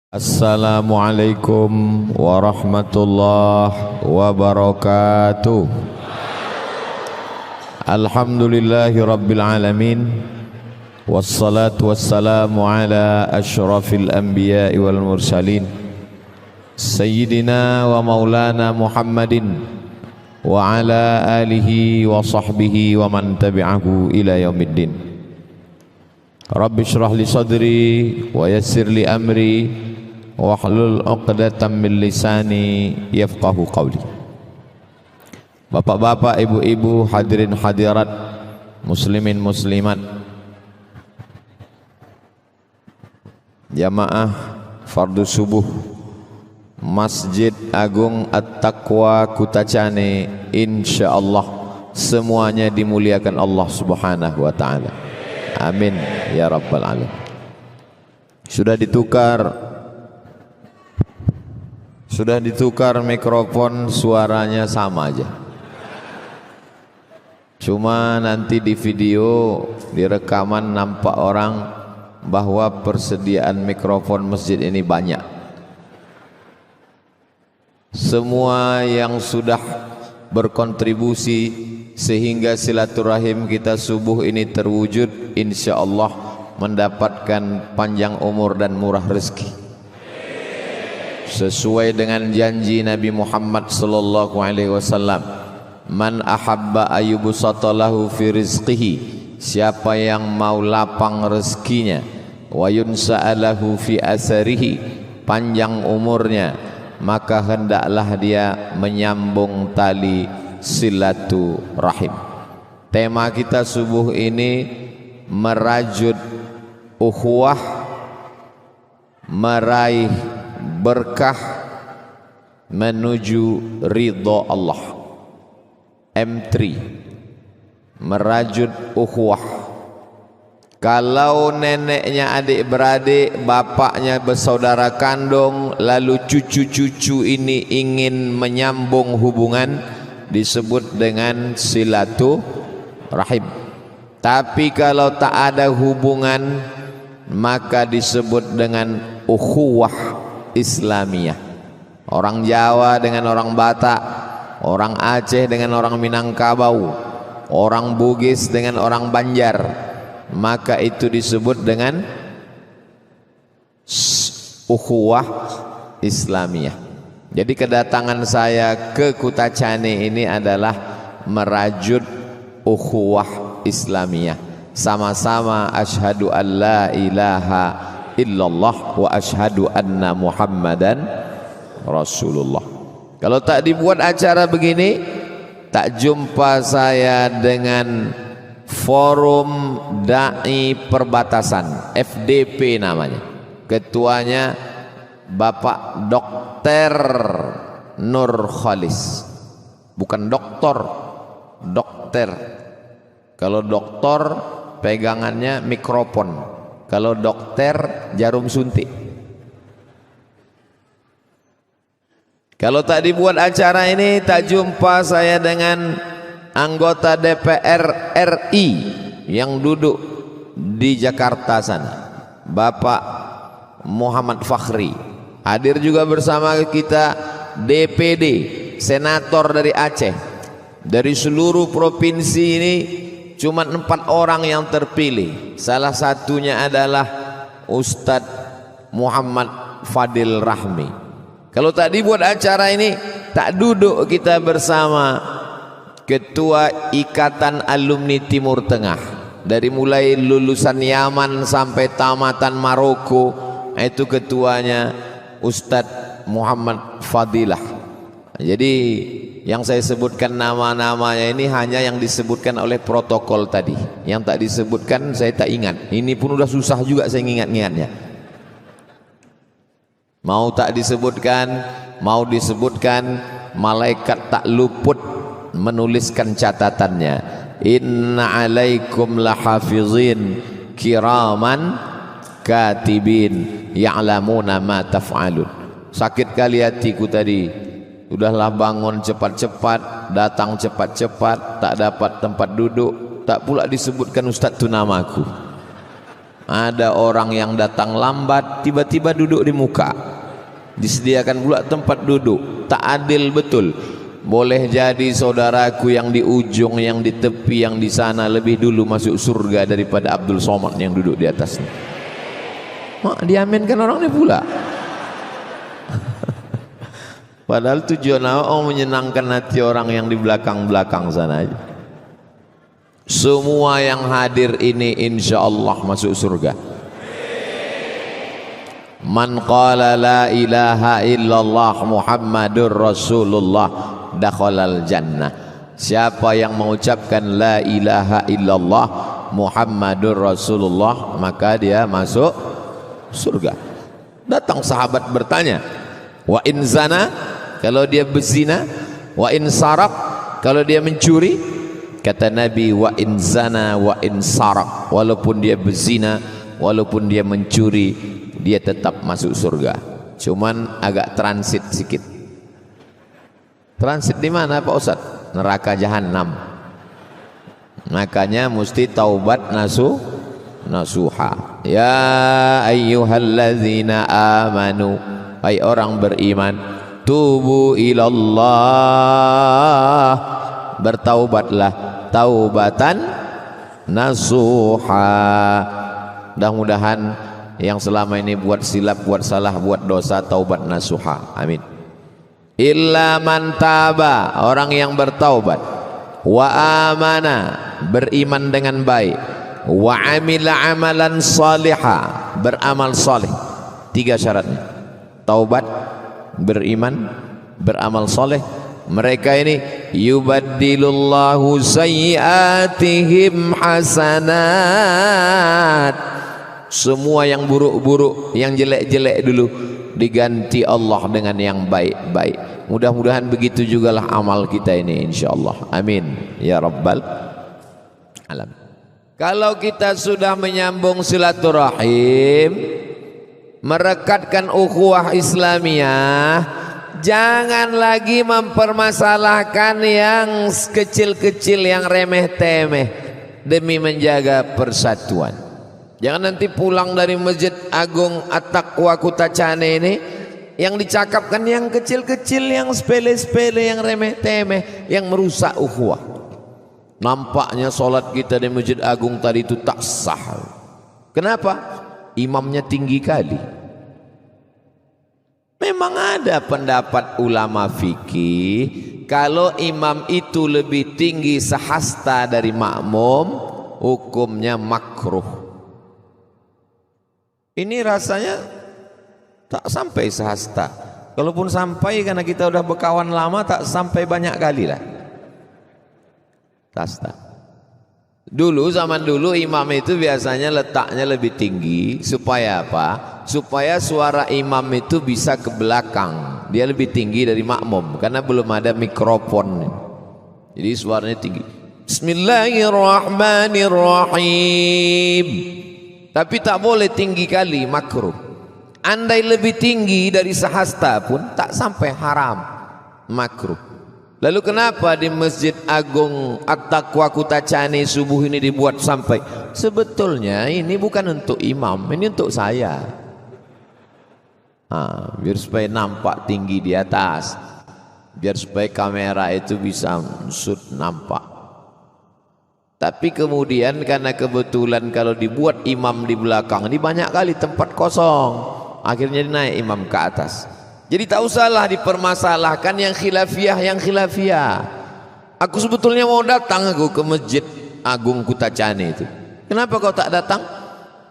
Assalamualaikum warahmatullahi wabarakatuh. Alhamdulillahi rabbil alamin. Wassalatu wassalamu ala ashrafil anbiya'i wal mursalin Sayyidina wa maulana Muhammadin wa ala alihi wa sahbihi wa man tabi'ahu ila yaumiddin. Rabbi shrah li sadri wa yassir li amri wahlul 'uqdatam min lisani yafqahu qawli. Bapak-bapak, ibu-ibu, hadirin hadirat, muslimin muslimat, jamaah fardu subuh Masjid Agung At-Taqwa Kutacane, insyaallah semuanya dimuliakan Allah Subhanahu wa taala. Amin ya rabbal alamin. Sudah ditukar mikrofon, suaranya sama aja. Cuma nanti di video, di rekaman nampak orang bahwa persediaan mikrofon masjid ini banyak. Semua yang sudah berkontribusi sehingga silaturahim kita subuh ini terwujud, insya Allah mendapatkan panjang umur dan murah rezeki. Sesuai dengan janji Nabi Muhammad sallallahu alaihi wasallam, man ahabba ayyubsatalahu fi rizqihi, siapa yang mau lapang rezekinya, wa yunsa'alahu fi asarihi, panjang umurnya, maka hendaklah dia menyambung tali silaturahim. Tema kita subuh ini merajut ukhuwah, meraih berkah menuju ridha Allah. M3, merajut ukhuwah. Kalau neneknya adik-beradik, bapaknya bersaudara kandung, lalu cucu-cucu ini ingin menyambung hubungan, disebut dengan silaturahim. Tapi kalau tak ada hubungan, maka disebut dengan ukhuwah Islamiyah. Orang Jawa dengan orang Batak, orang Aceh dengan orang Minangkabau, orang Bugis dengan orang Banjar, maka itu disebut dengan ukhuwah Islamiyah. Jadi kedatangan saya ke Kutacane ini adalah merajut ukhuwah Islamiyah. Sama-sama asyhadu an la ilaha illallah wa asyhadu anna Muhammadan Rasulullah. Kalau tak dibuat acara begini, tak jumpa saya dengan Forum Dai Perbatasan, FDP namanya. Ketuanya Bapak Dokter Nur Khalis. Bukan doktor, dokter. Kalau doktor pegangannya mikrofon. Kalau dokter jarum suntik. Kalau tak dibuat acara ini, tak jumpa saya dengan anggota DPR RI yang duduk di Jakarta sana, Bapak Muhammad Fakhri. Hadir juga bersama kita DPD, senator dari Aceh. Dari seluruh provinsi ini cuma 4 orang yang terpilih. Salah satunya adalah Ustadz Muhammad Fadil Rahmi. Kalau tak dibuat acara ini, tak duduk kita bersama Ketua Ikatan Alumni Timur Tengah. Dari mulai lulusan Yaman sampai tamatan Maroko, itu ketuanya Ustadz Muhammad Fadilah. Jadi yang saya sebutkan nama-namanya ini hanya yang disebutkan oleh protokol tadi. Yang tak disebutkan saya tak ingat. Ini pun udah susah juga saya ingat-ingatnya. Mau tak disebutkan, mau disebutkan, malaikat tak luput menuliskan catatannya. Inna alaikum lahafizin kiraman katibin ya'lamuna ma taf'alun. Sakit kali hatiku tadi. Udahlah bangun cepat-cepat, datang cepat-cepat, tak dapat tempat duduk, tak pula disebutkan Ustadz itu namaku. Ada orang yang datang lambat tiba-tiba duduk di muka, disediakan pula tempat duduk. Tak adil betul. Boleh jadi saudaraku yang di ujung, yang di tepi, yang di sana lebih dulu masuk surga daripada Abdul Somad yang duduk di atasnya. Mak diaminkan orang ini pula. Padahal tujuan Allah menyenangkan hati orang yang di belakang-belakang sana aja. Semua yang hadir ini insya Allah masuk surga. Man qala la ilaha illallah Muhammadur Rasulullah dakhalal jannah. Siapa yang mengucapkan la ilaha illallah Muhammadur Rasulullah, maka dia masuk surga. Datang sahabat bertanya, wa in zana, kalau dia berzina, wa in saraq, kalau dia mencuri. Kata Nabi, wa in zana wa in saraq, walaupun dia berzina, walaupun dia mencuri, dia tetap masuk surga. Cuman agak transit sedikit. Transit di mana Pak Ustaz? Neraka jahanam. Makanya mesti taubat nasuha. Ya ayyuhallazina amanu, hai orang beriman, tubu ilallah, bertaubatlah taubatan nasuha. Mudah-mudahan yang selama ini buat silap, buat salah, buat dosa, taubat nasuha. Amin. Illa man taba, orang yang bertaubat, wa amana, beriman dengan baik, wa amila amalan salihah, beramal salih. 3 syaratnya: taubat, beriman, beramal saleh. Mereka ini yubaddilullahu sayyiatihim hasanat. Semua yang buruk-buruk, yang jelek-jelek dulu diganti Allah dengan yang baik-baik. Mudah-mudahan begitu jugalah amal kita ini insyaallah. Amin ya rabbal alamin. Kalau kita sudah menyambung silaturahim, merekatkan ukhuwah Islamiyah, jangan lagi mempermasalahkan yang kecil-kecil, yang remeh-temeh, demi menjaga persatuan. Jangan nanti pulang dari Masjid Agung At-Taqwa Kutacane ini, yang dicakapkan yang kecil-kecil, yang sepele-sepele, yang remeh-temeh, yang merusak ukhuwah. Nampaknya sholat kita di Masjid Agung tadi itu tak sah. Kenapa? Imamnya tinggi kali. Memang ada pendapat ulama fikih, kalau imam itu lebih tinggi sehasta dari makmum, hukumnya makruh. Ini rasanya tak sampai sehasta. Kalaupun sampai, karena kita udah berkawan lama, tak sampai banyak kali lah. Sehasta. Dulu, zaman dulu imam itu biasanya letaknya lebih tinggi. Supaya apa? Supaya suara imam itu bisa ke belakang. Dia lebih tinggi dari makmum, karena belum ada mikrofon. Jadi suaranya tinggi. Bismillahirrahmanirrahim. Tapi tak boleh tinggi kali, makruh. Andai lebih tinggi dari sehasta pun tak sampai haram, makruh. Lalu kenapa di Masjid Agung At-Taqwa Kutacane subuh ini dibuat sampai? Sebetulnya ini bukan untuk imam, ini untuk saya. Biar supaya nampak tinggi di atas, biar supaya kamera itu bisa shoot nampak. Tapi kemudian karena kebetulan kalau dibuat imam di belakang ini banyak kali tempat kosong, akhirnya naik imam ke atas. Jadi tak usahlah dipermasalahkan yang khilafiyah. Aku sebetulnya mau datang ke Masjid Agung Kutacane itu. Kenapa kau tak datang?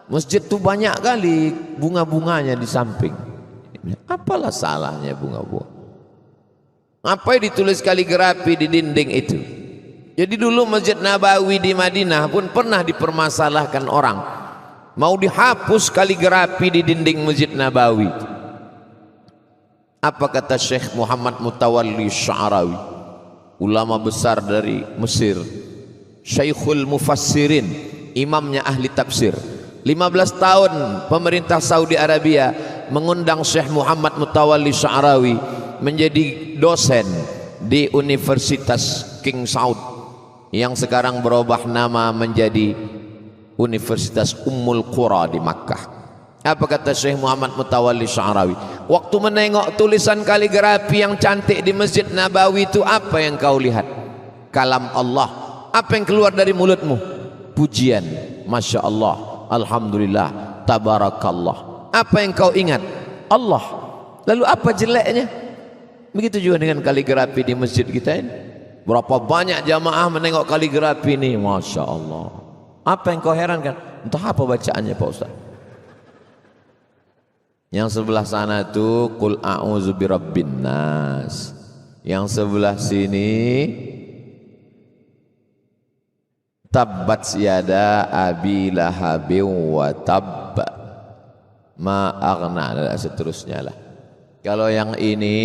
Masjid itu banyak kali bunga-bunganya di samping. Apalah salahnya bunga-bunga? Apa yang ditulis kaligrafi di dinding itu? Jadi dulu Masjid Nabawi di Madinah pun pernah dipermasalahkan orang. Mau dihapus kaligrafi di dinding Masjid Nabawi. Apa kata Syekh Muhammad Mutawalli Sya'rawi, ulama besar dari Mesir, Syekhul Mufassirin, imamnya ahli tafsir. 15 tahun pemerintah Saudi Arabia mengundang Syekh Muhammad Mutawalli Sya'rawi menjadi dosen di Universitas King Saud, yang sekarang berubah nama menjadi Universitas Ummul Qura di Makkah. Apa kata Syekh Muhammad Mutawalli Sya'rawi? Waktu menengok tulisan kaligrafi yang cantik di Masjid Nabawi itu, apa yang kau lihat? Kalam Allah. Apa yang keluar dari mulutmu? Pujian. Masya Allah, Alhamdulillah, Tabarakallah. Apa yang kau ingat? Allah. Lalu apa jeleknya? Begitu juga dengan kaligrafi di masjid kita ini. Berapa banyak jamaah menengok kaligrafi ini, Masya Allah. Apa yang kau herankan? Entah apa bacaannya Pak Ustaz. Yang sebelah sana itu Qul a'udzu birabbin nas. Yang sebelah sini Tabbat yada abi lahabin wa tabb ma aghna, dan seterusnya lah. Kalau yang ini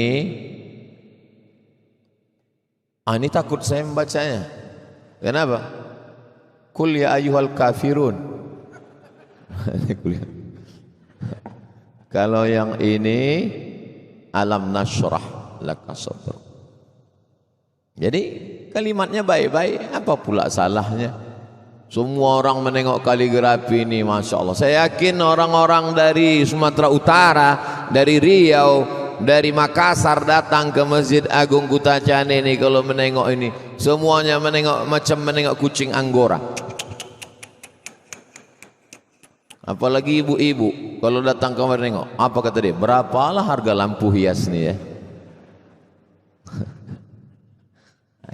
ini takut saya membacanya. Kenapa? Qul ya ayyuhal kafirun. Kalau yang ini alam nashrah laka sadrak. Jadi kalimatnya baik-baik, apa pula salahnya? Semua orang menengok kaligrafi ini, Masya Allah. Saya yakin orang-orang dari Sumatera Utara, dari Riau, dari Makassar datang ke Masjid Agung Kutacane ini, kalau menengok ini semuanya menengok macam menengok kucing Anggora. Apalagi ibu-ibu kalau datang ke menengok, apa kata dia? Berapalah harga lampu hias nih ya?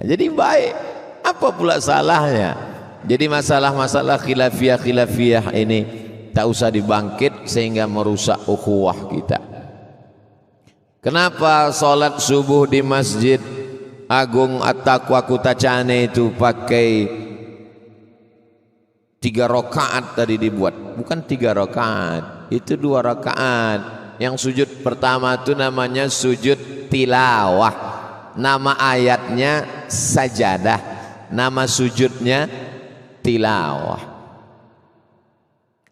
Jadi baik, apa pula salahnya? Jadi masalah-masalah khilafiyah ini tak usah dibangkit sehingga merusak ukhuwah kita. Kenapa sholat subuh di Masjid Agung At-Taqwa Kutacane itu pakai 3 rakaat tadi dibuat? Bukan 3 rakaat, itu 2 rakaat. Yang sujud pertama itu namanya sujud tilawah. Nama ayatnya sajadah, nama sujudnya tilawah.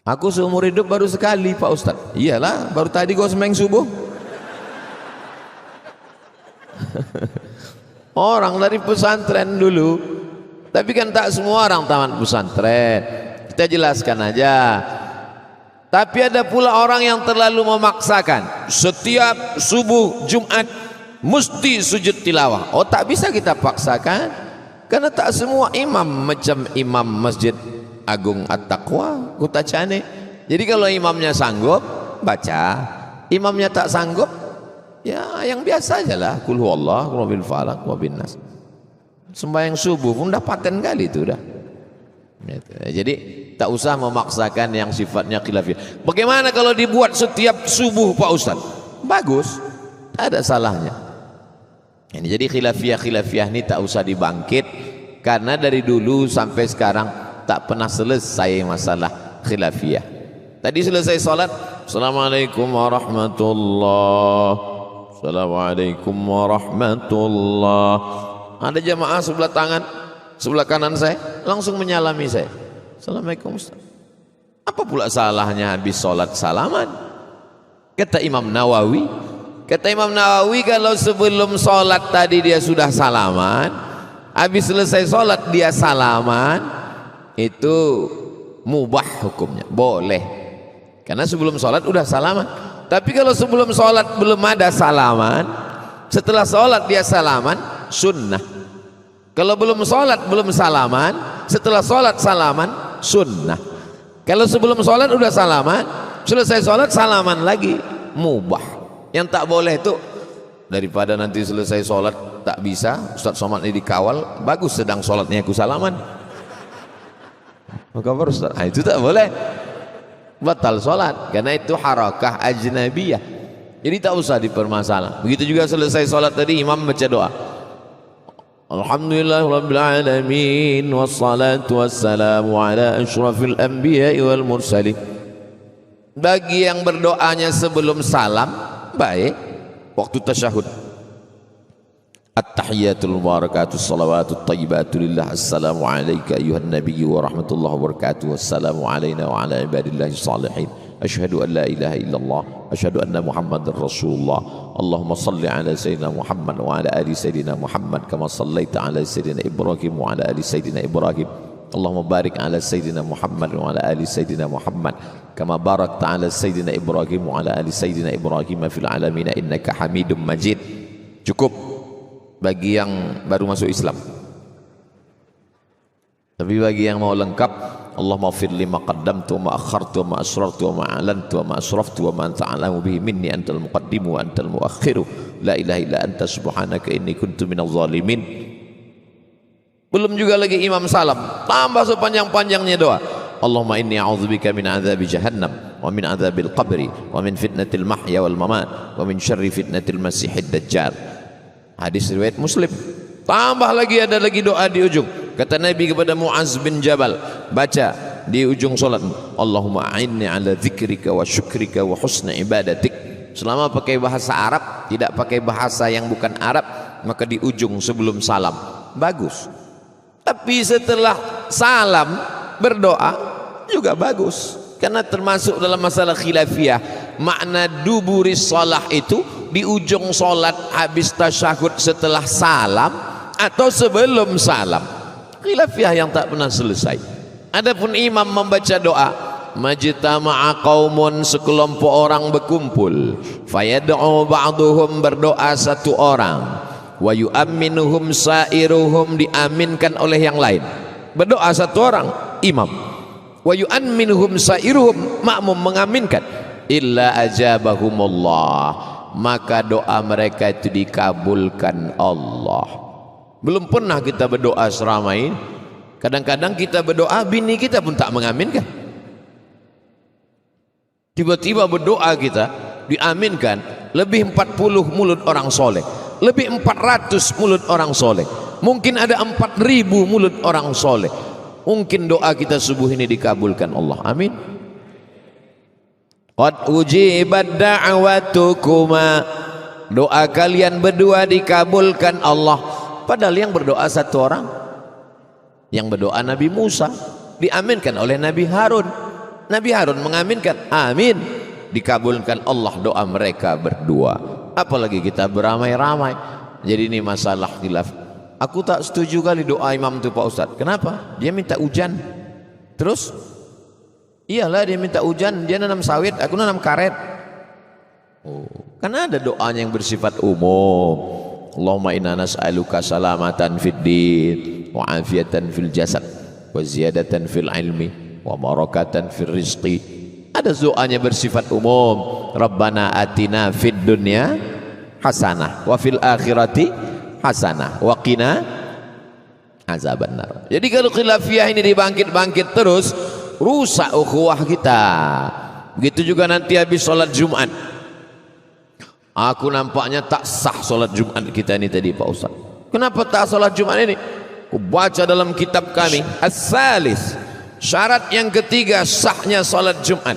Aku seumur hidup baru sekali Pak Ustadz. Iyalah, baru tadi gua sembahyang subuh. Orang dari pesantren dulu, tapi kan tak semua orang tamat pesantren. Kita jelaskan aja. Tapi ada pula orang yang terlalu memaksakan. Setiap subuh Jumat mesti sujud tilawah. Oh, tak bisa kita paksakan, karena tak semua imam macam imam Masjid Agung At-Taqwa Kutacane. Jadi kalau imamnya sanggup baca, imamnya tak sanggup ya yang biasa aja lah, Qul huwallahu wa bil falaq wa bin nas. Sembahyang subuh pun dah paten kali itu dah. Jadi tak usah memaksakan yang sifatnya khilafiyah. Bagaimana kalau dibuat setiap subuh Pak Ustaz? Bagus, tak ada salahnya. Ini jadi khilafiyah ini tak usah dibangkit, karena dari dulu sampai sekarang tak pernah selesai masalah khilafiyah. Tadi selesai salat, Assalamualaikum warahmatullahi, Assalamualaikum warahmatullahi. Ada jamaah sebelah tangan, sebelah kanan saya langsung menyalami saya. Assalamualaikum Ustaz. Apa pula salahnya habis salat salaman? Kata Imam Nawawi, kalau sebelum sholat tadi dia sudah salaman, habis selesai sholat dia salaman, itu mubah hukumnya, boleh. Karena sebelum sholat udah salaman. Tapi kalau sebelum sholat belum ada salaman, setelah sholat dia salaman, sunnah. Kalau belum sholat belum salaman, setelah sholat salaman, sunnah. Kalau sebelum sholat udah salaman, selesai sholat salaman lagi, mubah. Yang tak boleh itu, daripada nanti selesai sholat tak bisa, Ustaz Somad ini dikawal, bagus sedang sholatnya aku salaman. Maka Ustaz, itu tak boleh, batal sholat, karena itu harakah ajnabiyah. Jadi tak usah dipermasalah. Begitu juga selesai sholat tadi imam baca doa, Alhamdulillah Rabbil Alamin, wassalatu wassalamu ala ashrafil anbiya'i wal mursalin. Bagi yang berdoanya sebelum salam, baik, waktu tasyahud, at-tahiyatul mubarakatuh salawatut tayyibatu lillah, assalamu alayka ayuhan nabiyyu wa rahmatullahi wa barakatuh, assalamu alayna wa ala ibadillahi salihin, asyhadu an la ilaha illallah, asyhadu anna muhammadar rasulullah, Allahumma salli ala sayyidina Muhammad wa ala ali sayyidina Muhammad kama sallaita ala sayyidina Ibrahim wa ala ali sayyidina Ibrahim Allahumma barik ala Sayyidina Muhammad wa ala ali Sayyidina Muhammad kama barakta ala Sayyidina Ibrahim wa ala ali Sayyidina Ibrahim fil alamin innaka Hamidum Majid. Cukup bagi yang baru masuk Islam. Tapi bagi yang mau lengkap, Allahumma ighfir li ma qaddamtu wa ma akhartu wa ma asrartu wa ma a'lantu wa ma asraftu wa ma anta a'lamu bihi minni antal muqaddimu wa antal muakhiru la ilaha illa anta subhanaka inni kuntu minadh zalimin. Belum juga lagi imam salam, tambah sepanjang-panjangnya doa. Allahumma inni a'udzubika min adzabi jahannam wa min adzabil qabri wa min fitnatil mahya wal mamat wa min syarri fitnatil masiihid dajjal. Hadis riwayat Muslim. Tambah lagi, ada lagi doa di ujung. Kata Nabi kepada Muaz bin Jabal, baca di ujung solat, Allahumma a'inni ala dzikrika wa syukrika wa husni ibadatik. Selama pakai bahasa Arab, tidak pakai bahasa yang bukan Arab, maka di ujung sebelum salam bagus. Tapi setelah salam berdoa juga bagus, karena termasuk dalam masalah khilafiyah. Makna duburis salah itu di ujung solat habis tasyahud setelah salam atau sebelum salam. Khilafiyah yang tak pernah selesai. Adapun imam membaca doa, majtama'a qaumun, sekelompok orang berkumpul, fayad'u ba'duhum, berdoa satu orang, wa yu'amminuhum sa'iruhum, diaminkan oleh yang lain. Berdoa satu orang imam, wa yu'amminuhum sa'iruhum, makmum mengaminkan, illa ajabahumullah, maka doa mereka itu dikabulkan Allah. Belum pernah kita berdoa seramai. Kadang-kadang kita berdoa, bini kita pun tak mengaminkan. Tiba-tiba berdoa kita diaminkan, lebih 40 mulut orang soleh, lebih 400 mulut orang soleh, mungkin ada 4.000 mulut orang soleh. Mungkin doa kita subuh ini dikabulkan Allah. Amin. Qad ujibat da'watukuma, doa kalian berdua dikabulkan Allah. Padahal yang berdoa satu orang, yang berdoa Nabi Musa, diaminkan oleh Nabi Harun. Nabi Harun mengaminkan, amin, dikabulkan Allah doa mereka berdua. Apalagi kita beramai-ramai. Jadi ini masalah khilaf. Aku tak setuju kali doa imam itu Pak Ustadz. Kenapa? Dia minta hujan. Terus? Iyalah dia minta hujan, dia nanam sawit, aku nanam karet. Karena ada doanya yang bersifat umum. Allahumma inna nas'aluka salamatan fid din wa afiatan fil jasad wa ziyadatan fil ilmi wa barakatan fil rizqi. Ada doanya bersifat umum. Rabbana atina fid dunya hasanah wa fil akhirati hasanah wa qina azabannar. Jadi kalau khilafiyah ini dibangkit-bangkit terus, rusak ukhuwah kita. Begitu juga nanti habis sholat Jumat. Aku nampaknya tak sah sholat Jumat kita ini tadi Pak Ustaz. Kenapa tak sholat Jumat ini? Aku baca dalam kitab kami, As-Salis, syarat yang ketiga sahnya sholat Jumat,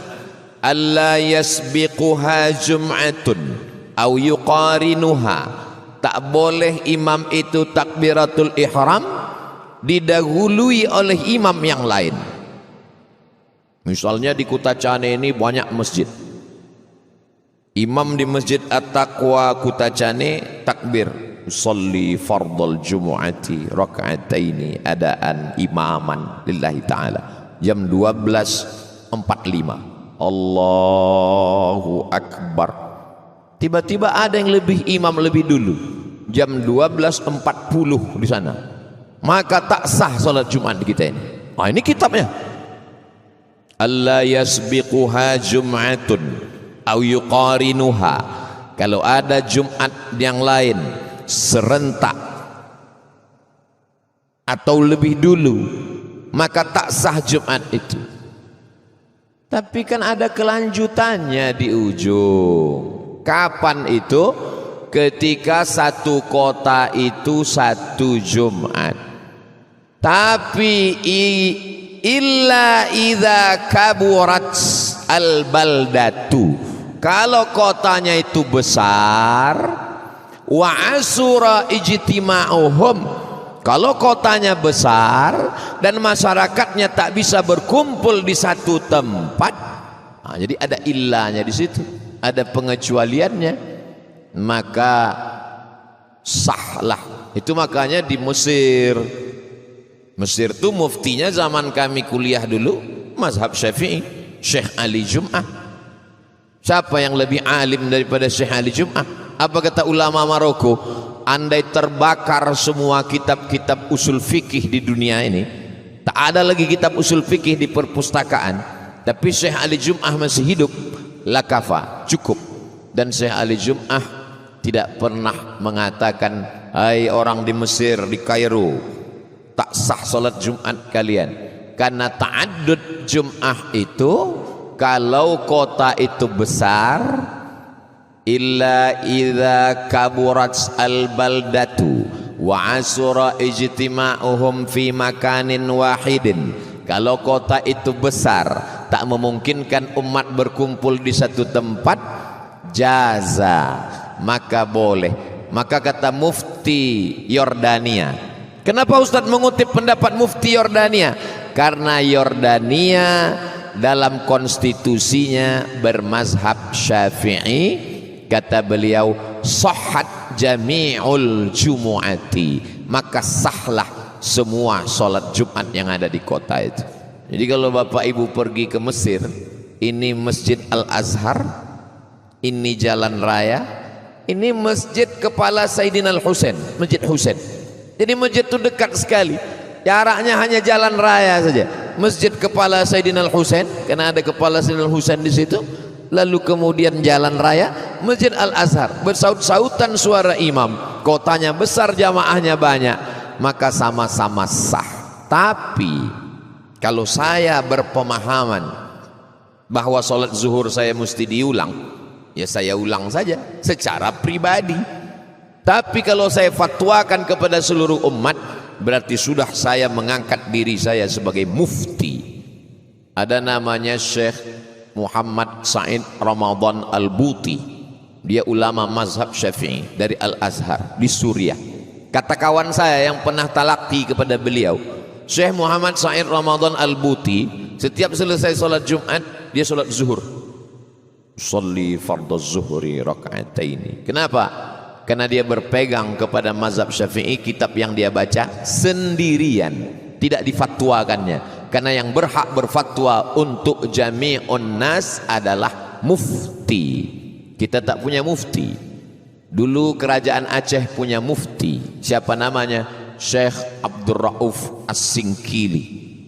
alla yasbiquha jum'atun au yuqarinuha, tak boleh imam itu takbiratul ihram didahului oleh imam yang lain. Misalnya di Kutacane ini banyak masjid, imam di Masjid At-Taqwa Kutacane takbir, usolli fardal jumu'ati raka'ataini adaan imaman lillahi ta'ala, jam 12.45 Allahu Akbar. Tiba-tiba ada yang lebih imam lebih dulu, jam 12.40 di sana, maka tak sah salat Jumat kita ini. Ini kitabnya, alla yasbiquha jum'atun au yuqarinuha, kalau ada Jumat yang lain serentak atau lebih dulu, maka tak sah Jumat itu. Tapi kan ada kelanjutannya di ujung. Kapan itu? Ketika satu kota itu satu Jumat. Tapi illa idza kaburat al baldatu, kalau kotanya itu besar, wa asura ijtima'uhum, kalau kotanya besar dan masyarakatnya tak bisa berkumpul di satu tempat, jadi ada illahnya di situ, ada pengecualiannya, maka sahlah. Itu makanya di Mesir Mesir tuh muftinya zaman kami kuliah dulu mazhab Syafi'i, Syekh Ali Jum'ah. Siapa yang lebih alim daripada Syekh Ali Jum'ah? Apa kata ulama Maroko? Andai terbakar semua kitab-kitab usul fikih di dunia ini, tak ada lagi kitab usul fikih di perpustakaan, tapi Syekh Ali Jum'ah masih hidup, lakafa, cukup. Dan Syekh Ali Jum'ah tidak pernah mengatakan, hai orang di Mesir, di Kairo, tak sah salat Jumat kalian. Karena ta'addud Jum'ah itu, kalau kota itu besar, illa idza kaburat al-baldatu wa asura ijtima'uhum fi makanin wahidin. Kalau kota itu besar, tak memungkinkan umat berkumpul di satu tempat, jaza, maka boleh. Maka kata mufti Yordania, kenapa Ustadz mengutip pendapat mufti Yordania? Karena Yordania dalam konstitusinya bermazhab Syafi'i. Kata beliau, sahhat jami'ul jumu'ati, maka sahlah semua sholat Jumat yang ada di kota itu. Jadi kalau Bapak Ibu pergi ke Mesir, ini Masjid Al-Azhar, ini Jalan Raya, ini Masjid Kepala Sayyidina Al-Husain, Masjid Husain. Jadi masjid itu dekat sekali, jaraknya hanya jalan raya saja. Masjid Kepala Sayyidina Al-Husain, karena ada Kepala Sayyidina Al-Husain di situ. Lalu kemudian jalan raya Masjid Al-Azhar, bersaut-sautan suara imam, kotanya besar, jamaahnya banyak, maka sama-sama sah. Tapi kalau saya berpemahaman bahwa sholat zuhur saya mesti diulang, ya saya ulang saja secara pribadi. Tapi kalau saya fatwakan kepada seluruh umat, berarti sudah saya mengangkat diri saya sebagai mufti. Ada namanya Syekh Muhammad Said Ramadan Al-Buti, dia ulama mazhab Syafi'i dari Al-Azhar di Suriah. Kata kawan saya yang pernah talaki kepada beliau, Syekh Muhammad Said Ramadan Al-Buti, setiap selesai sholat Jumat dia sholat zuhur, sholli fardhu zuhri raka'ataini. Kenapa? Karena dia berpegang kepada mazhab Syafi'i, kitab yang dia baca sendirian, tidak difatwakannya. Karena yang berhak berfatwa untuk jami'un nas adalah mufti. Kita tak punya mufti. Dulu kerajaan Aceh punya mufti. Siapa namanya? Syekh Abdul Rauf As-Singkili.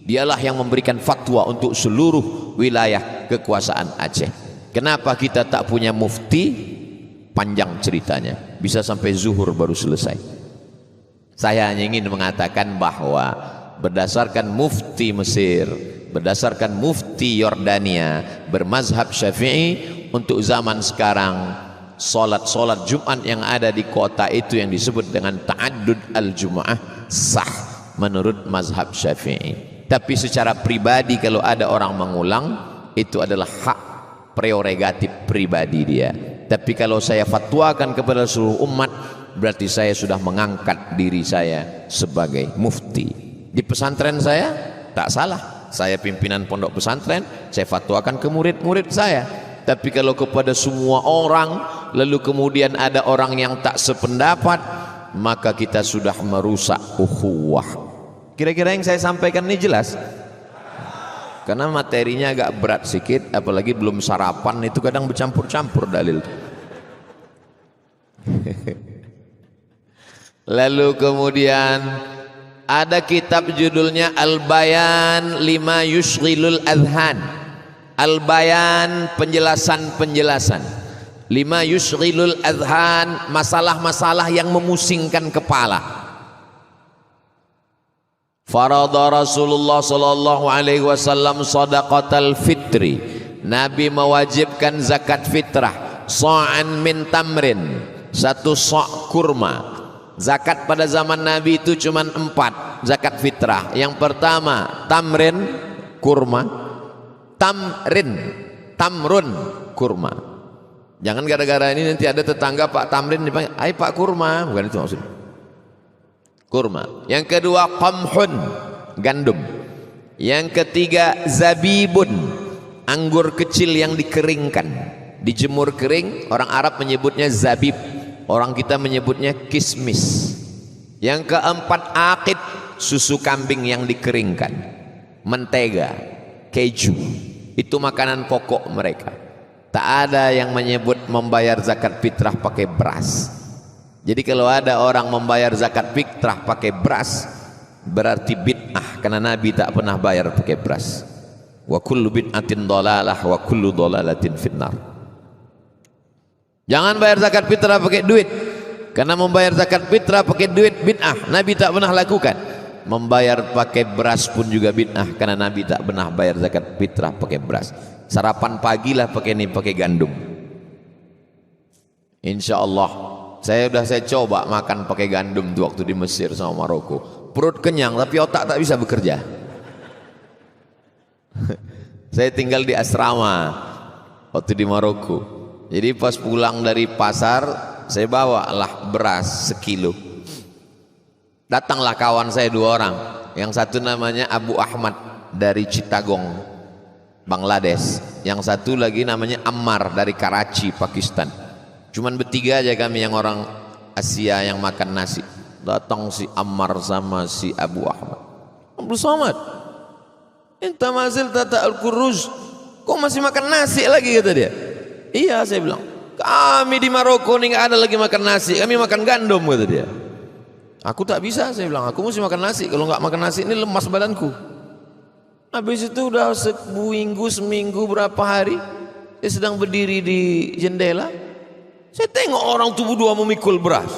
Dialah yang memberikan fatwa untuk seluruh wilayah kekuasaan Aceh. Kenapa kita tak punya mufti? Panjang ceritanya, bisa sampai zuhur baru selesai. Saya hanya ingin mengatakan bahwa berdasarkan mufti Mesir, berdasarkan mufti Yordania bermazhab Syafi'i, untuk zaman sekarang solat Jumat yang ada di kota itu yang disebut dengan ta'addud al-jum'ah sah menurut mazhab Syafi'i. Tapi secara pribadi kalau ada orang mengulang, itu adalah hak prerogatif pribadi dia. Tapi kalau saya fatwakan kepada seluruh umat, berarti saya sudah mengangkat diri saya sebagai mufti. Di pesantren saya tak salah, saya pimpinan pondok pesantren, saya fatwakan ke murid-murid saya. Tapi kalau kepada semua orang, lalu kemudian ada orang yang tak sependapat, maka kita sudah merusak ukhuwah. Kira-kira yang saya sampaikan ini jelas? Karena materinya agak berat sedikit, apalagi belum sarapan, itu kadang bercampur-campur dalil. Lalu kemudian ada kitab judulnya Al-Bayan Lima Yushghilul Adhan. Al-Bayan, penjelasan-penjelasan. Lima Yushghilul Adhan, masalah-masalah yang memusingkan kepala. Farada Rasulullah sallallahu alaihi wasallam shadaqatal fitri. Nabi mewajibkan zakat fitrah, sa'an min tamrin, satu sa' kurma. Zakat pada zaman Nabi itu cuma 4 zakat fitrah. Yang pertama tamrin, kurma. Tamrun, kurma. Jangan gara-gara ini nanti ada tetangga Pak Tamrin dipanggil, "Hai Pak Kurma," bukan itu maksudnya. Kurma. Yang kedua qamhun, gandum. Yang ketiga zabibun, anggur kecil yang dikeringkan, dijemur kering. Orang Arab menyebutnya zabib, orang kita menyebutnya kismis. Yang keempat aqid, susu kambing yang dikeringkan, mentega, keju, itu makanan pokok mereka. Tak ada yang menyebut membayar zakat fitrah pakai beras. Jadi kalau ada orang membayar zakat fitrah pakai beras, berarti bid'ah, karena Nabi tak pernah bayar pakai beras. Wa kullu bid'atin dhalalah wa kullu dhalalatin finnar. Jangan bayar zakat fitrah pakai duit, karena membayar zakat fitrah pakai duit bid'ah, Nabi tak pernah lakukan. Membayar pakai beras pun juga bid'ah, karena Nabi tak pernah bayar zakat fitrah pakai beras. Sarapan pagi lah pakai ini, pakai gandum. Insya Allah saya coba makan pakai gandum tuh waktu di Mesir sama Maroko. Perut kenyang tapi otak tak bisa bekerja. Saya tinggal di asrama waktu di Maroko. Jadi pas pulang dari pasar, saya bawalah beras sekilo. Datanglah kawan saya 2 orang. Yang satu namanya Abu Ahmad dari Chittagong, Bangladesh. Yang satu lagi namanya Ammar dari Karachi, Pakistan. Cuman bertiga aja kami yang orang Asia yang makan nasi. Datang si Ammar sama si Abu Ahmad. Abdul Somad, enta mazil tata al-kuruz, kok masih makan nasi lagi, kata dia. Iya, saya bilang, kami di Maroko nih gak ada lagi makan nasi, kami makan gandum, kata dia. Aku tak bisa, saya bilang, aku mesti makan nasi, kalau nggak makan nasi ini lemas badanku. Habis itu udah seminggu berapa hari, saya sedang berdiri di jendela, saya tengok orang tubuh 2 memikul beras.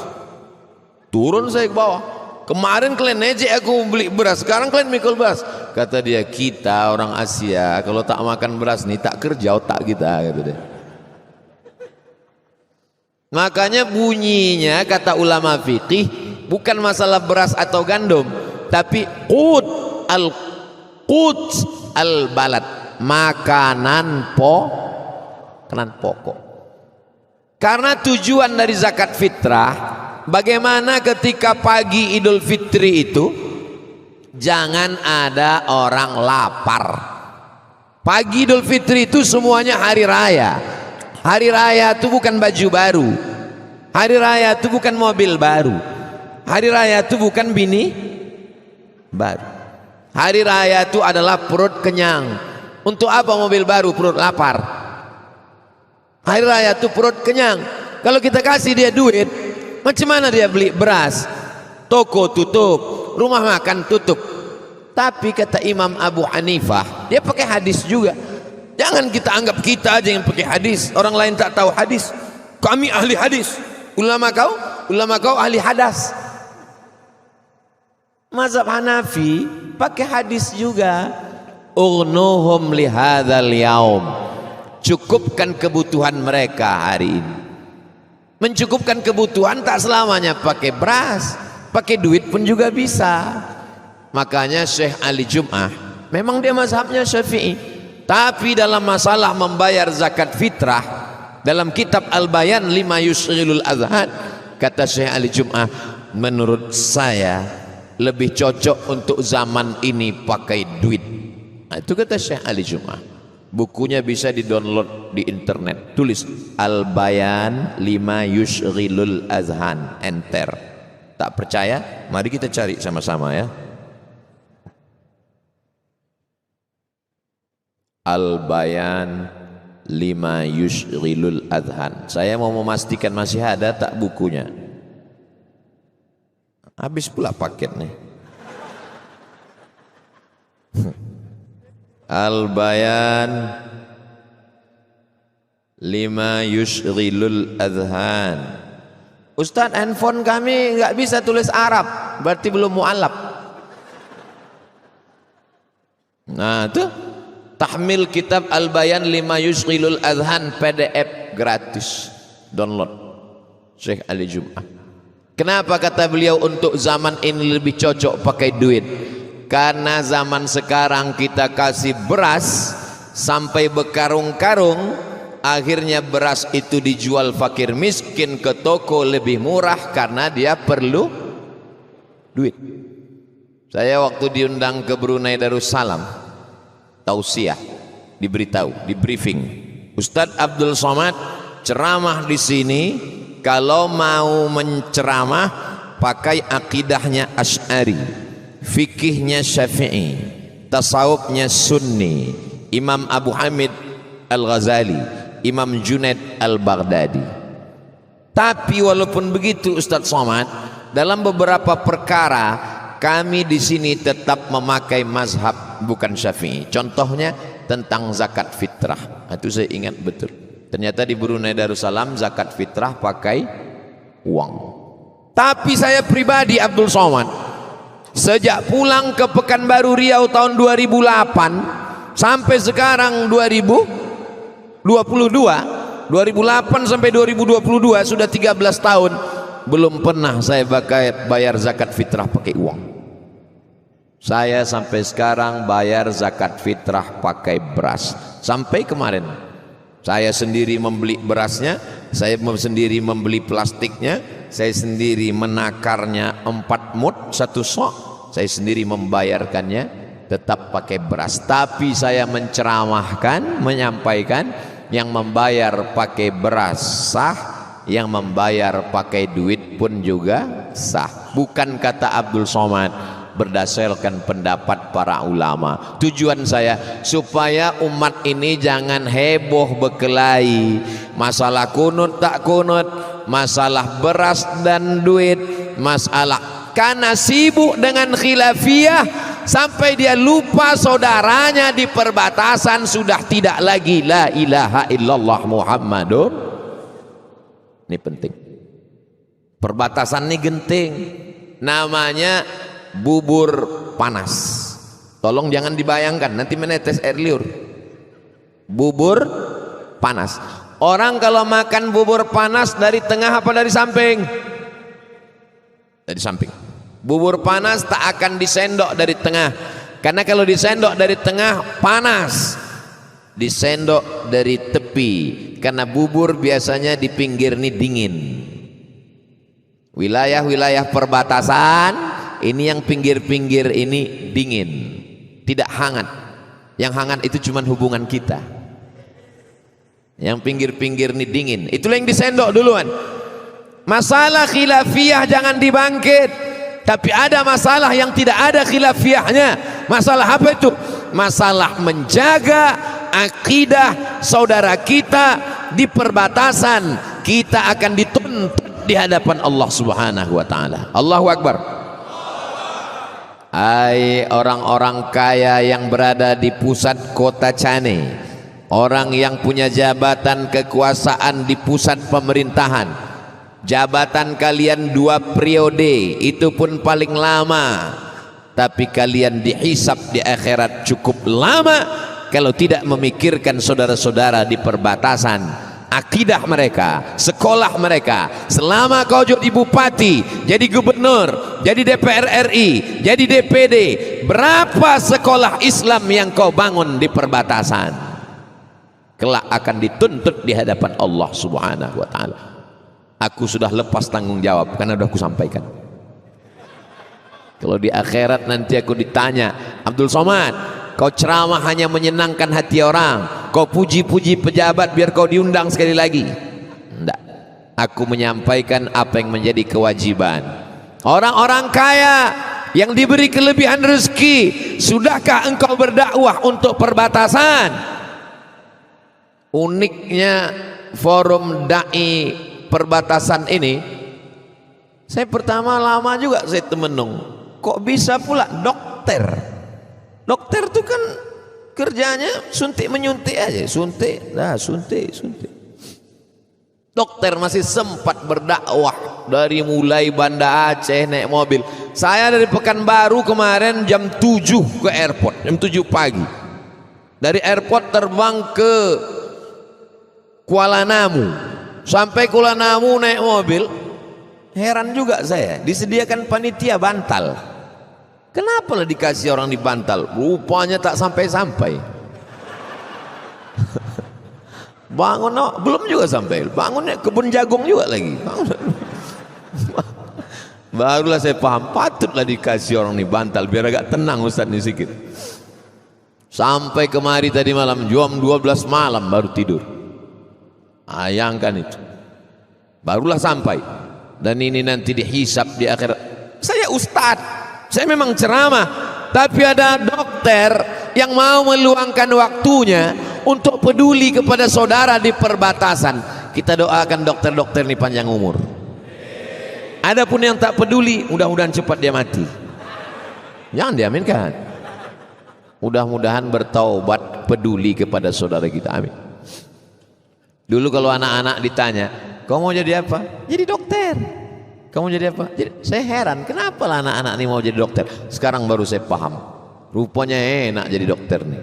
Turun saya ke bawah. Kemarin kalian ejek aku beli beras, sekarang kalian mikul beras. Kata dia, kita orang Asia kalau tak makan beras nih tak kerja otak kita, kata dia. Makanya bunyinya kata ulama fikih bukan masalah beras atau gandum, tapi qut al-balad, makanan pokok. Karena tujuan dari zakat fitrah, bagaimana ketika pagi Idul Fitri itu jangan ada orang lapar. Pagi Idul Fitri itu semuanya hari raya. Hari raya itu bukan baju baru, hari raya itu bukan mobil baru, hari raya itu bukan bini baru. Hari raya itu adalah perut kenyang. Untuk apa mobil baru? Perut lapar. Hari raya itu perut kenyang. Kalau kita kasih dia duit, macam mana dia beli beras? Toko tutup, rumah makan tutup. Tapi kata Imam Abu Hanifah, dia pakai hadis juga. Jangan kita anggap kita aja yang pakai hadis, orang lain tak tahu hadis. Kami ahli hadis. Ulama kau ahli hadas. Mazhab Hanafi pakai hadis juga. Ughnuhum lihadzal yaum, cukupkan kebutuhan mereka hari ini. Mencukupkan kebutuhan tak selamanya pakai beras, pakai duit pun juga bisa. Makanya Syekh Ali Jum'ah memang dia mazhabnya Syafi'i, tapi dalam masalah membayar zakat fitrah, dalam kitab Al-Bayan lima yushghilul azhan, kata Syekh Ali Jum'ah, menurut saya lebih cocok untuk zaman ini pakai duit. Nah, itu kata Syekh Ali Jum'ah. Bukunya bisa di-download di internet. Tulis Al-Bayan lima yushghilul azhan, enter. Tak percaya? Mari kita cari sama-sama ya. Al-Bayan lima yushghilul adhan. Saya mau memastikan masih ada tak bukunya. Habis pula paketnya. Al-Bayan lima yushghilul adhan. Ustaz, handphone kami nggak bisa tulis Arab, berarti belum mu'alaf. Nah tuh, tahmil kitab Al-Bayan lima yushghilul adhan PDF gratis, download Syekh Ali Jum'ah. Kenapa kata beliau untuk zaman ini lebih cocok pakai duit? Karena zaman sekarang kita kasih beras sampai berkarung-karung, akhirnya beras itu dijual fakir miskin ke toko lebih murah karena dia perlu duit. Saya waktu diundang ke Brunei Darussalam, tausiah, diberitahu, di briefing, Ustadz Abdul Somad ceramah di sini, kalau mau menceramah pakai akidahnya Asy'ari, fikihnya Syafi'i, tasawufnya Sunni, Imam Abu Hamid Al-Ghazali, Imam Junaid Al-Baghdadi. Tapi walaupun begitu Ustadz Somad, dalam beberapa perkara kami di sini tetap memakai mazhab bukan Syafi'i. Contohnya tentang zakat fitrah. Itu saya ingat betul. Ternyata di Brunei Darussalam zakat fitrah pakai uang. Tapi saya pribadi Abdul Somad, sejak pulang ke Pekanbaru Riau tahun 2008 sampai sekarang 2008 sampai 2022 sudah 13 tahun belum pernah saya bayar zakat fitrah pakai uang. Saya sampai sekarang bayar zakat fitrah pakai beras. Sampai kemarin saya sendiri membeli berasnya, saya sendiri membeli plastiknya, saya sendiri menakarnya 4 mud 1 sok, saya sendiri membayarkannya tetap pakai beras. Tapi saya menceramahkan, menyampaikan yang membayar pakai beras sah, yang membayar pakai duit pun juga sah. Bukan kata Abdul Somad, berdasarkan pendapat para ulama. Tujuan saya supaya umat ini jangan heboh berkelahi masalah kunut tak kunut, masalah beras dan duit, masalah karena sibuk dengan khilafiyah sampai dia lupa saudaranya di perbatasan sudah tidak lagi la ilaha illallah Muhammadur. Ini penting. Perbatasan ini genting. Namanya bubur panas. Tolong jangan dibayangkan nanti menetes air liur. Bubur panas. Orang kalau makan bubur panas dari tengah apa dari samping? Dari samping. Bubur panas tak akan disendok dari tengah, karena kalau disendok dari tengah panas. Disendok dari tepi, karena bubur biasanya di pinggir ini dingin. Wilayah-wilayah perbatasan ini yang pinggir-pinggir ini dingin, tidak hangat. Yang hangat itu cuma hubungan kita. Yang pinggir-pinggir ini dingin, itulah yang disendok duluan. Masalah khilafiyah jangan dibangkit. Tapi ada masalah yang tidak ada khilafiyahnya. Masalah apa itu? Masalah menjaga akidah saudara kita di perbatasan. Kita akan dituntut di hadapan Allah Subhanahu wa taala. Allahu Akbar. Hai orang-orang kaya yang berada di pusat kota Cane, orang yang punya jabatan kekuasaan di pusat pemerintahan. Jabatan kalian 2 periode, itu pun paling lama. Tapi kalian dihisap di akhirat cukup lama kalau tidak memikirkan saudara-saudara di perbatasan, akidah mereka, sekolah mereka. Selama kau jadi bupati, jadi gubernur, jadi DPR RI, jadi DPD, berapa sekolah Islam yang kau bangun di perbatasan? Kelak akan dituntut di hadapan Allah Subhanahu wa taala. Aku sudah lepas tanggung jawab karena sudah aku sampaikan. Kalau di akhirat nanti aku ditanya, Abdul Somad, kau ceramah hanya menyenangkan hati orang, kau puji-puji pejabat biar kau diundang sekali lagi. Enggak, aku menyampaikan apa yang menjadi kewajiban orang-orang kaya yang diberi kelebihan rezeki. Sudahkah engkau berdakwah untuk perbatasan? Uniknya forum dai perbatasan ini, saya pertama lama juga saya temenung, kok bisa pula dokter itu kan kerjanya suntik menyuntik aja, suntik. Dokter masih sempat berdakwah dari mulai Banda Aceh naik mobil. Saya dari Pekanbaru kemarin jam 7 ke airport, jam 7 pagi. Dari airport terbang ke Kuala Namu. Sampai Kuala Namu naik mobil, heran juga saya, disediakan panitia bantal. Kenapa lah dikasih orang di bantal? Rupanya tak sampai-sampai. Bangun, no, belum juga sampai. Bangunnya kebun jagung juga lagi. Barulah saya paham, patutlah dikasih orang di bantal biar agak tenang Ustaz ini sedikit. Sampai kemari tadi malam jam 12 malam baru tidur. Bayangkan itu, barulah sampai. Dan ini nanti dihisap di akhirat. Saya ustad, Saya memang ceramah, tapi ada dokter yang mau meluangkan waktunya untuk peduli kepada saudara di perbatasan. Kita doakan dokter-dokter ini panjang umur. Adapun yang tak peduli, mudah-mudahan cepat dia mati. Jangan diaminkan. Mudah-mudahan bertaubat, peduli kepada saudara kita. Amin. Dulu kalau anak-anak ditanya, kau mau jadi apa? Jadi dokter. Kamu jadi apa? Saya heran, kenapa lah anak-anak ini mau jadi dokter? Sekarang baru saya paham. Rupanya enak jadi dokter nih.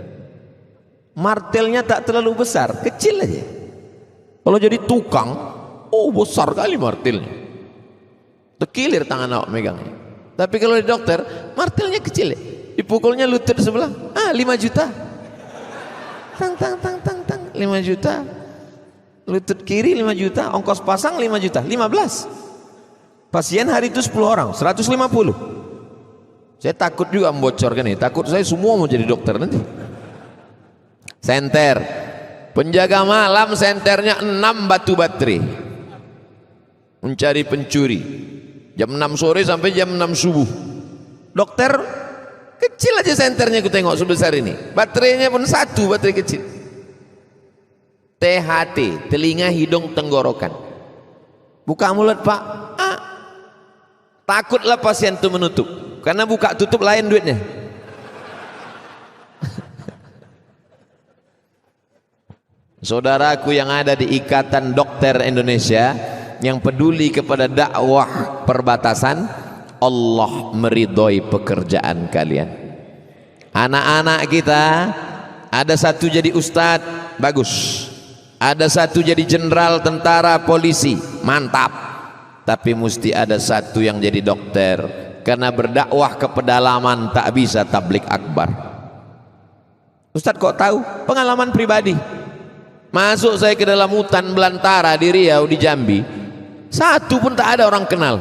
Martelnya tak terlalu besar, kecil aja. Kalau jadi tukang, oh besar kali martelnya. Tekilir tangan awak megangnya. Tapi kalau jadi dokter, martelnya kecil ya. Dipukulnya lutut sebelah, 5 juta. Tang tang tang tang tang, 5 juta. Lutut kiri 5 juta, ongkos pasang 5 juta, 15. Pasien hari itu 10 orang, 150. Saya takut juga membocorkan ini. Takut saya semua mau jadi dokter nanti. Senter, penjaga malam, senternya 6 batu baterai. Mencari pencuri. Jam 6 sore sampai jam 6 subuh. Dokter kecil aja senternya, aku tengok sebesar ini. Baterainya pun 1 baterai kecil. THT, telinga, hidung, tenggorokan. Buka mulut pak. Takutlah pasien itu menutup, karena buka tutup lain duitnya. Saudaraku yang ada di Ikatan Dokter Indonesia yang peduli kepada dakwah perbatasan, Allah meridhoi pekerjaan kalian. Anak-anak kita ada satu jadi ustadz, bagus. Ada satu jadi jenderal, tentara, polisi, mantap. Tapi mesti ada satu yang jadi dokter, karena berdakwah ke pedalaman tak bisa tablik akbar. Ustadz kok tahu? Pengalaman pribadi. Masuk saya ke dalam hutan belantara di Riau, di Jambi, satu pun tak ada orang kenal.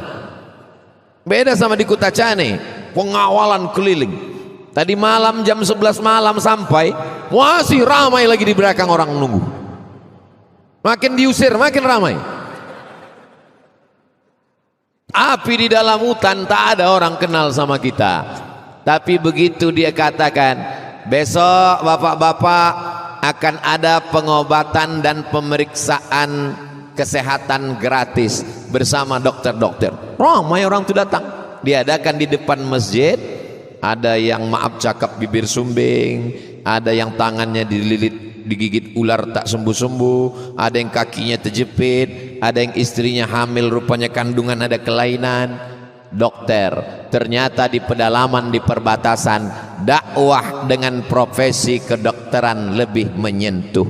Beda sama di Kutacane, pengawalan keliling. Tadi malam jam 11 malam sampai, masih ramai lagi di belakang orang nunggu. Makin diusir makin ramai. Api di dalam hutan, tak ada orang kenal sama kita. Tapi begitu dia katakan, besok bapak-bapak akan ada pengobatan dan pemeriksaan kesehatan gratis bersama dokter-dokter. Ramai orang itu datang. Diadakan di depan masjid. Ada yang maaf cakap bibir sumbing, ada yang tangannya digigit ular tak sembuh-sembuh, ada yang kakinya terjepit, ada yang istrinya hamil rupanya kandungan ada kelainan. Dokter, ternyata di pedalaman, di perbatasan, dakwah dengan profesi kedokteran lebih menyentuh.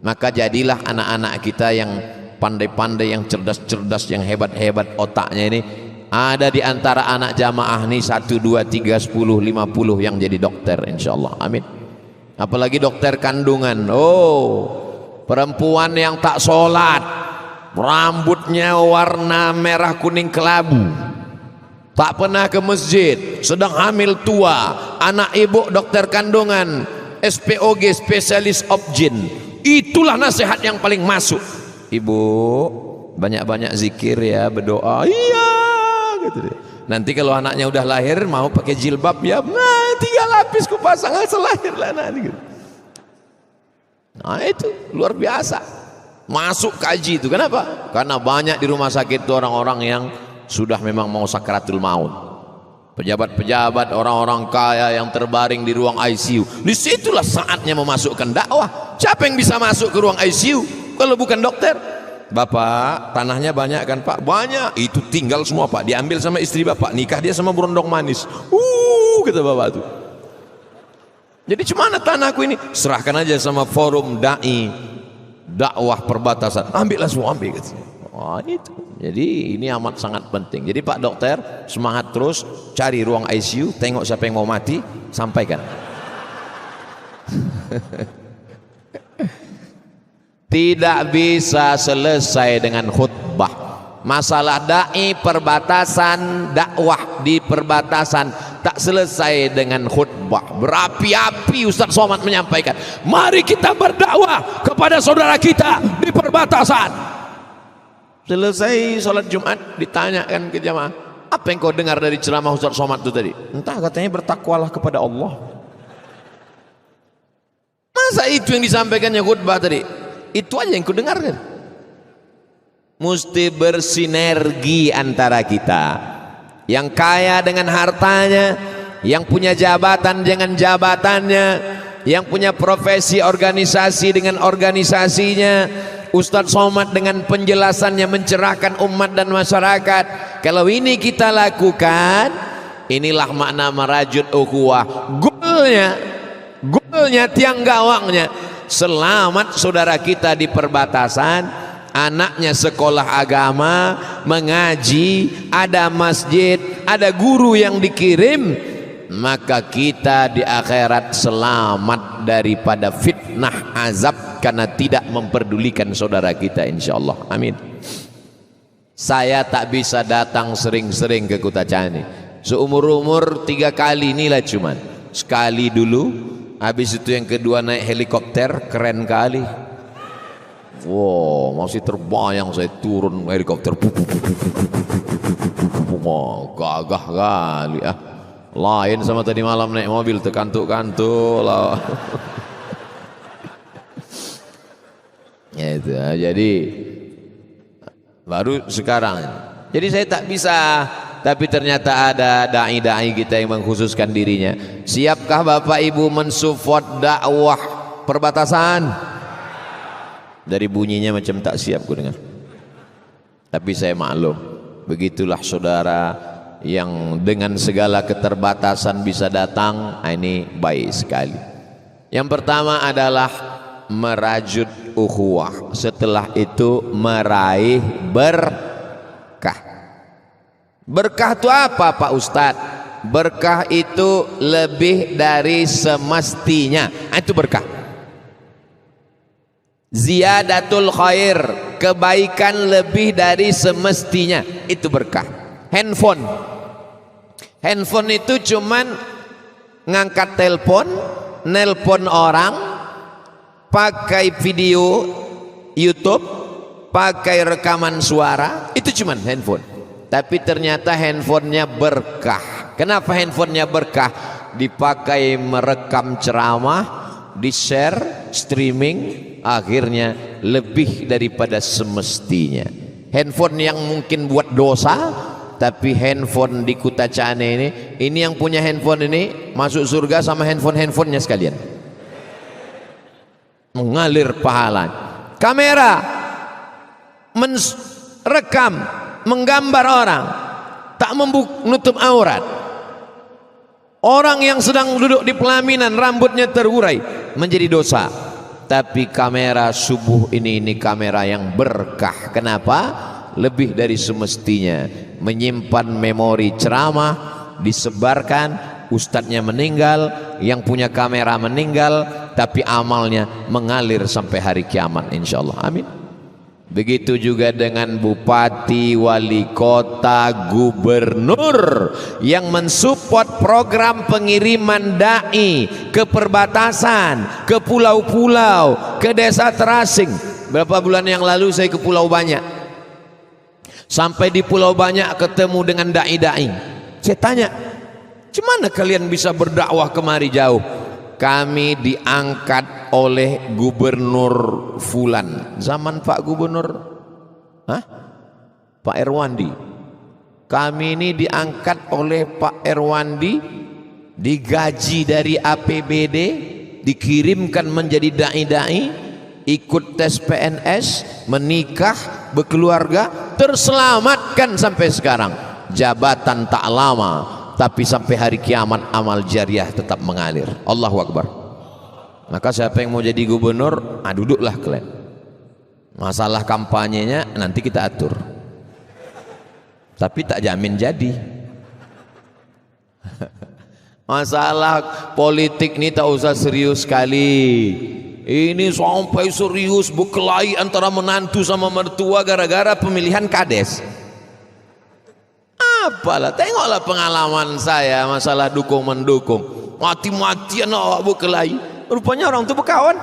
Maka jadilah anak-anak kita yang pandai-pandai, yang cerdas-cerdas, yang hebat-hebat otaknya ini. Ada di antara anak jamaah nih 1, 2, 3, 10, 50 yang jadi dokter insyaallah. Amin. Apalagi dokter kandungan. Oh, perempuan yang tak sholat, rambutnya warna merah kuning kelabu, tak pernah ke masjid, sedang hamil tua, anak ibu dokter kandungan, SPOG, spesialis obgyn. Itulah nasihat yang paling masuk. Ibu banyak-banyak zikir ya, berdoa. Iya gitu deh. Nanti kalau anaknya udah lahir mau pakai jilbab ya, nah 3 lapis ku pasang selahir lah nanti gitu. Nah itu luar biasa. Masuk kaji itu. Kenapa? Karena banyak di rumah sakit itu orang-orang yang sudah memang mau sakaratul maut. Pejabat-pejabat, orang-orang kaya yang terbaring di ruang ICU. Disitulah saatnya memasukkan dakwah. Siapa yang bisa masuk ke ruang ICU kalau bukan dokter? Bapak, tanahnya banyak kan Pak? Banyak. Itu tinggal semua Pak, diambil sama istri Bapak, nikah dia sama berondong manis. Kata Bapak tuh. Jadi cemana tanahku ini? Serahkan aja sama forum dai dakwah perbatasan. Ambillah semua, ambil gitu. Oh, itu. Jadi ini amat sangat penting. Jadi Pak Dokter semangat terus, cari ruang ICU, tengok siapa yang mau mati, sampaikan. Tidak bisa selesai dengan khutbah. Masalah dai perbatasan, dakwah di perbatasan tak selesai dengan khutbah. Berapi-api Ustaz Somad menyampaikan, mari kita berdakwah kepada saudara kita di perbatasan. Selesai sholat Jumat ditanyakan ke jamaah, Apa yang kau dengar dari ceramah Ustaz Somad itu tadi? Entah, katanya bertakwalah kepada Allah. Masa itu yang disampaikannya khutbah tadi? Itu aja yang kau dengar kan? Mesti bersinergi antara kita. Yang kaya dengan hartanya, yang punya jabatan dengan jabatannya, yang punya profesi organisasi dengan organisasinya. Ustadz Somad dengan penjelasannya mencerahkan umat dan masyarakat. Kalau ini kita lakukan, inilah makna merajut ukhuwah. Goalnya tiang gawangnya, selamat saudara kita di perbatasan, anaknya sekolah agama, mengaji, ada masjid, ada guru yang dikirim, maka kita di akhirat selamat daripada fitnah azab karena tidak memperdulikan saudara kita, insyaallah. Amin. Saya tak bisa datang sering-sering ke Kutacani. Seumur-umur 3 kali inilah cuman. Sekali dulu, habis itu yang kedua naik helikopter, keren kali. Wow, masih terbayang saya turun helikopter. Wow, gagah kali ah. Lain sama tadi malam naik mobil terkantuk-kantuk lah. Ya itu, jadi baru sekarang. Jadi saya tak bisa, tapi ternyata ada dai-dai kita yang mengkhususkan dirinya. Siapkah Bapak Ibu mensupport dakwah perbatasan? Dari bunyinya macam tak siap ku dengar. Tapi saya maklum, begitulah saudara yang dengan segala keterbatasan bisa datang. Ini baik sekali. Yang pertama adalah merajut ukhuwah, setelah itu meraih berkah. Berkah itu apa Pak Ustadz? Berkah itu lebih dari semestinya, itu berkah. Ziyadatul khair, kebaikan lebih dari semestinya, itu berkah. Handphone itu cuman ngangkat telepon, nelpon orang, pakai video YouTube, pakai rekaman suara, itu cuman handphone. Tapi ternyata handphonenya berkah. Kenapa handphonenya berkah? Dipakai merekam ceramah, di-share, streaming, akhirnya lebih daripada semestinya. Handphone yang mungkin buat dosa, tapi handphone di Kutacane ini yang punya handphone ini masuk surga sama handphonenya sekalian. Mengalir pahala. Kamera merekam, menggambar orang, tak menutup aurat. Orang yang sedang duduk di pelaminan, rambutnya terurai, menjadi dosa. Tapi kamera subuh ini kamera yang berkah. Kenapa? Lebih dari semestinya. Menyimpan memori ceramah, disebarkan, ustadznya meninggal, yang punya kamera meninggal, tapi amalnya mengalir sampai hari kiamat, insyaallah. Amin. Begitu juga dengan bupati, wali kota, gubernur yang mensupport program pengiriman dai ke perbatasan, ke pulau-pulau, ke desa terasing. Berapa bulan yang lalu saya ke Pulau Banyak. Sampai di Pulau Banyak ketemu dengan dai-dai. Saya tanya, "Gimana kalian bisa berdakwah kemari jauh?" Kami diangkat oleh Gubernur Fulan, zaman Pak Gubernur Pak Erwandi. Kami ini diangkat oleh Pak Erwandi, digaji dari APBD, dikirimkan menjadi dai-dai, ikut tes PNS, menikah, berkeluarga, terselamatkan sampai sekarang. Jabatan tak lama, tapi sampai hari kiamat amal jariah tetap mengalir. Allahu Akbar. Maka siapa yang mau jadi gubernur, duduklah kalian. Masalah kampanyenya nanti kita atur, tapi tak jamin jadi. Masalah politik ini tak usah serius sekali. Ini sampai serius berkelahi antara menantu sama mertua gara-gara pemilihan kades. Apalah, tengoklah pengalaman saya masalah dukung-mendukung. Mati-matian awak berkelahi. Rupanya orang itu berkawan.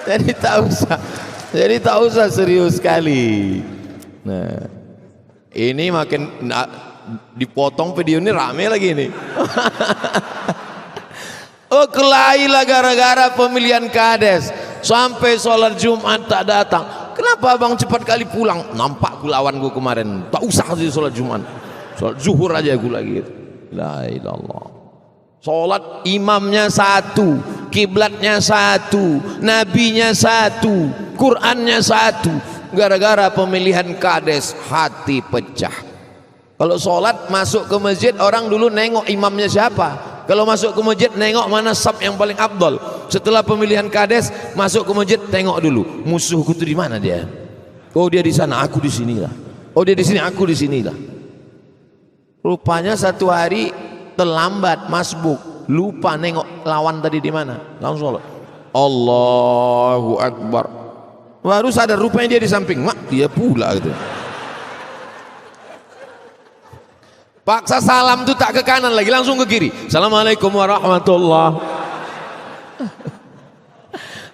Jadi tak usah serius sekali. Nah, ini makin dipotong video ini rame lagi ini. Oh, kelailah gara-gara pemilihan kades. Sampai sholat Jumat tak datang. Kenapa abang cepat kali pulang? Nampak ku lawan gua kemarin. Tak usah sih sholat Jumat. Sholat zuhur aja gua lagi. La ilallah. Sholat imamnya satu, kiblatnya satu, nabinya satu, Qurannya satu. Gara-gara pemilihan kades hati pecah. Kalau sholat masuk ke masjid, orang dulu nengok imamnya siapa. Kalau masuk ke masjid nengok mana saf yang paling afdal. Setelah pemilihan kades masuk ke masjid tengok dulu musuhku itu di mana dia. Oh dia di sana, aku di sinilah. Oh dia di sini, aku di sinilah. Rupanya satu hari terlambat masbuk, lupa nengok lawan tadi di mana. Langsung sholat. Allahu Akbar. Baru sadar rupanya dia di samping. Mak dia pula gitu. Paksa salam tuh tak ke kanan lagi, langsung ke kiri. Assalamualaikum warahmatullahi.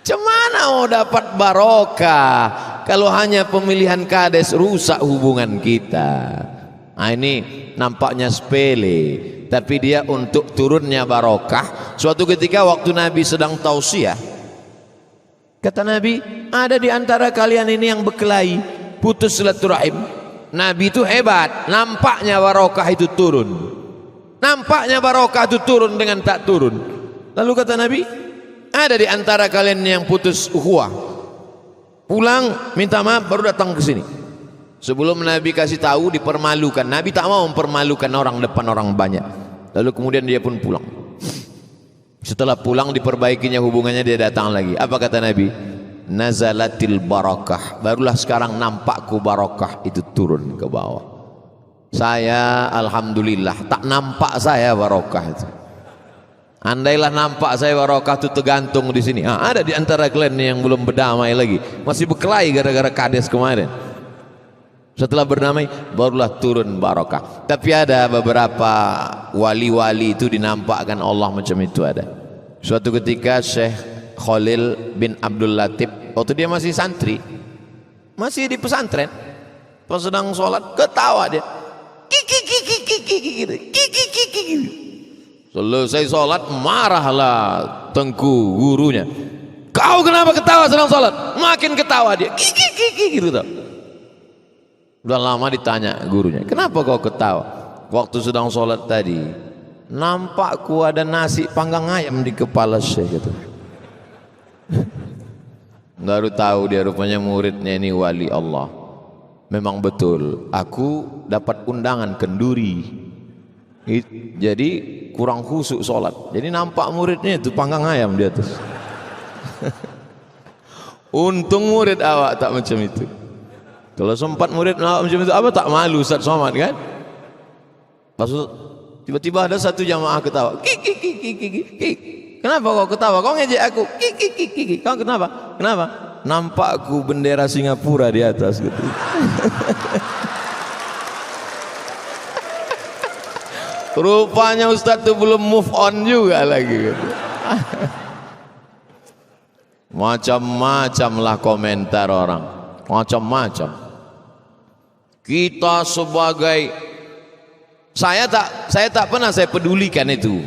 Cemana mau dapat barokah kalau hanya pemilihan kades rusak hubungan kita. Nah ini nampaknya sepele, tapi dia untuk turunnya barokah. Suatu ketika waktu Nabi sedang tausiah, kata Nabi, ada di antara kalian ini yang berkelahi, putus silaturahim. Nabi itu hebat, nampaknya barokah itu turun. Nampaknya barokah itu turun dengan tak turun. Lalu kata Nabi, ada di antara kalian yang putus ukhuwah, pulang minta maaf baru datang ke sini. Sebelum Nabi kasih tahu dipermalukan. Nabi tak mau mempermalukan orang depan orang banyak. Lalu kemudian dia pun pulang. Setelah pulang diperbaikinya hubungannya, dia datang lagi. Apa kata Nabi? Nazalatil barakah. Barulah sekarang nampakku barakah itu turun ke bawah. Saya alhamdulillah tak nampak saya barakah itu. Andailah nampak saya barakah itu tergantung di sini. Ada di antara kalian yang belum berdamai lagi, masih berkelahi gara-gara kades kemarin. Setelah berdamai barulah turun barakah. Tapi ada beberapa wali-wali itu dinampakkan Allah macam itu ada. Suatu ketika Syekh Khalil bin Abdul Latif, waktu dia masih santri, masih di pesantren, pas sedang sholat ketawa dia, selesai sholat marahlah tengku gurunya, kau kenapa ketawa sedang sholat? Makin ketawa dia, gitu tau. Udah lama ditanya gurunya, kenapa kau ketawa? Waktu sedang sholat tadi nampakku ada nasi panggang ayam di kepala Syekh gitu. Baru tahu dia rupanya muridnya ini wali Allah. Memang betul, aku dapat undangan kenduri, jadi kurang khusyuk sholat. Jadi nampak muridnya itu panggang ayam di atas. Untung murid awak tak macam itu. Kalau sempat murid awak macam itu, apa tak malu Ustaz Somad kan? Maksud tiba-tiba ada satu jamaah ketawa. Kenapa kau ketawa? Kau ngejek aku. Kau kenapa? Kenapa? Nampakku bendera Singapura di atas gitu. Rupanya Ustaz itu belum move on juga lagi gitu. Macam-macam lah komentar orang. Macam-macam. Kita sebagai saya tak pernah saya pedulikan itu.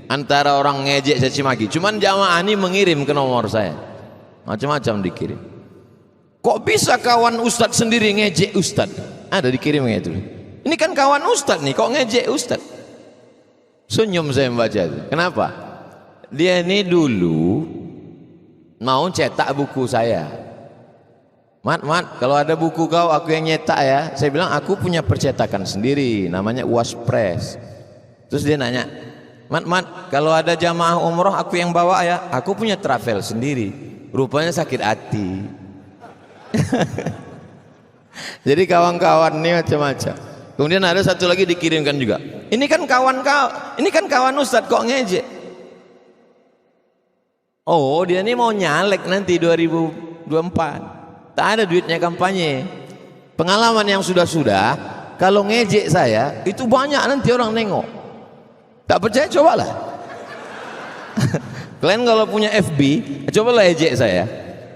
Antara orang ngejek caci maki, cuman jamaah ini mengirim ke nomor saya, macam-macam dikirim. Kok bisa kawan Ustadz sendiri ngejek Ustadz? Ada dikirimnya itu. Ini kan kawan Ustadz nih, kok ngejek Ustadz? Senyum saya membaca itu. Kenapa? Dia ini dulu mau cetak buku saya. Mat, kalau ada buku kau aku yang nyetak ya. Saya bilang aku punya percetakan sendiri, namanya UAS Press. Terus dia nanya, Mat, kalau ada jamaah umroh aku yang bawa ya. Aku punya travel sendiri. Rupanya sakit hati. Jadi kawan-kawan ini macam-macam. Kemudian ada satu lagi dikirimkan juga. Ini kan kawan kau, ini kan kawan Ustadz kok ngejek. Oh dia ini mau nyalek nanti 2024. Tak ada duitnya kampanye. Pengalaman yang sudah-sudah, kalau ngejek saya itu banyak nanti orang nengok. Tak percaya cobalah. Kalian kalau punya FB, cobalah ejek saya.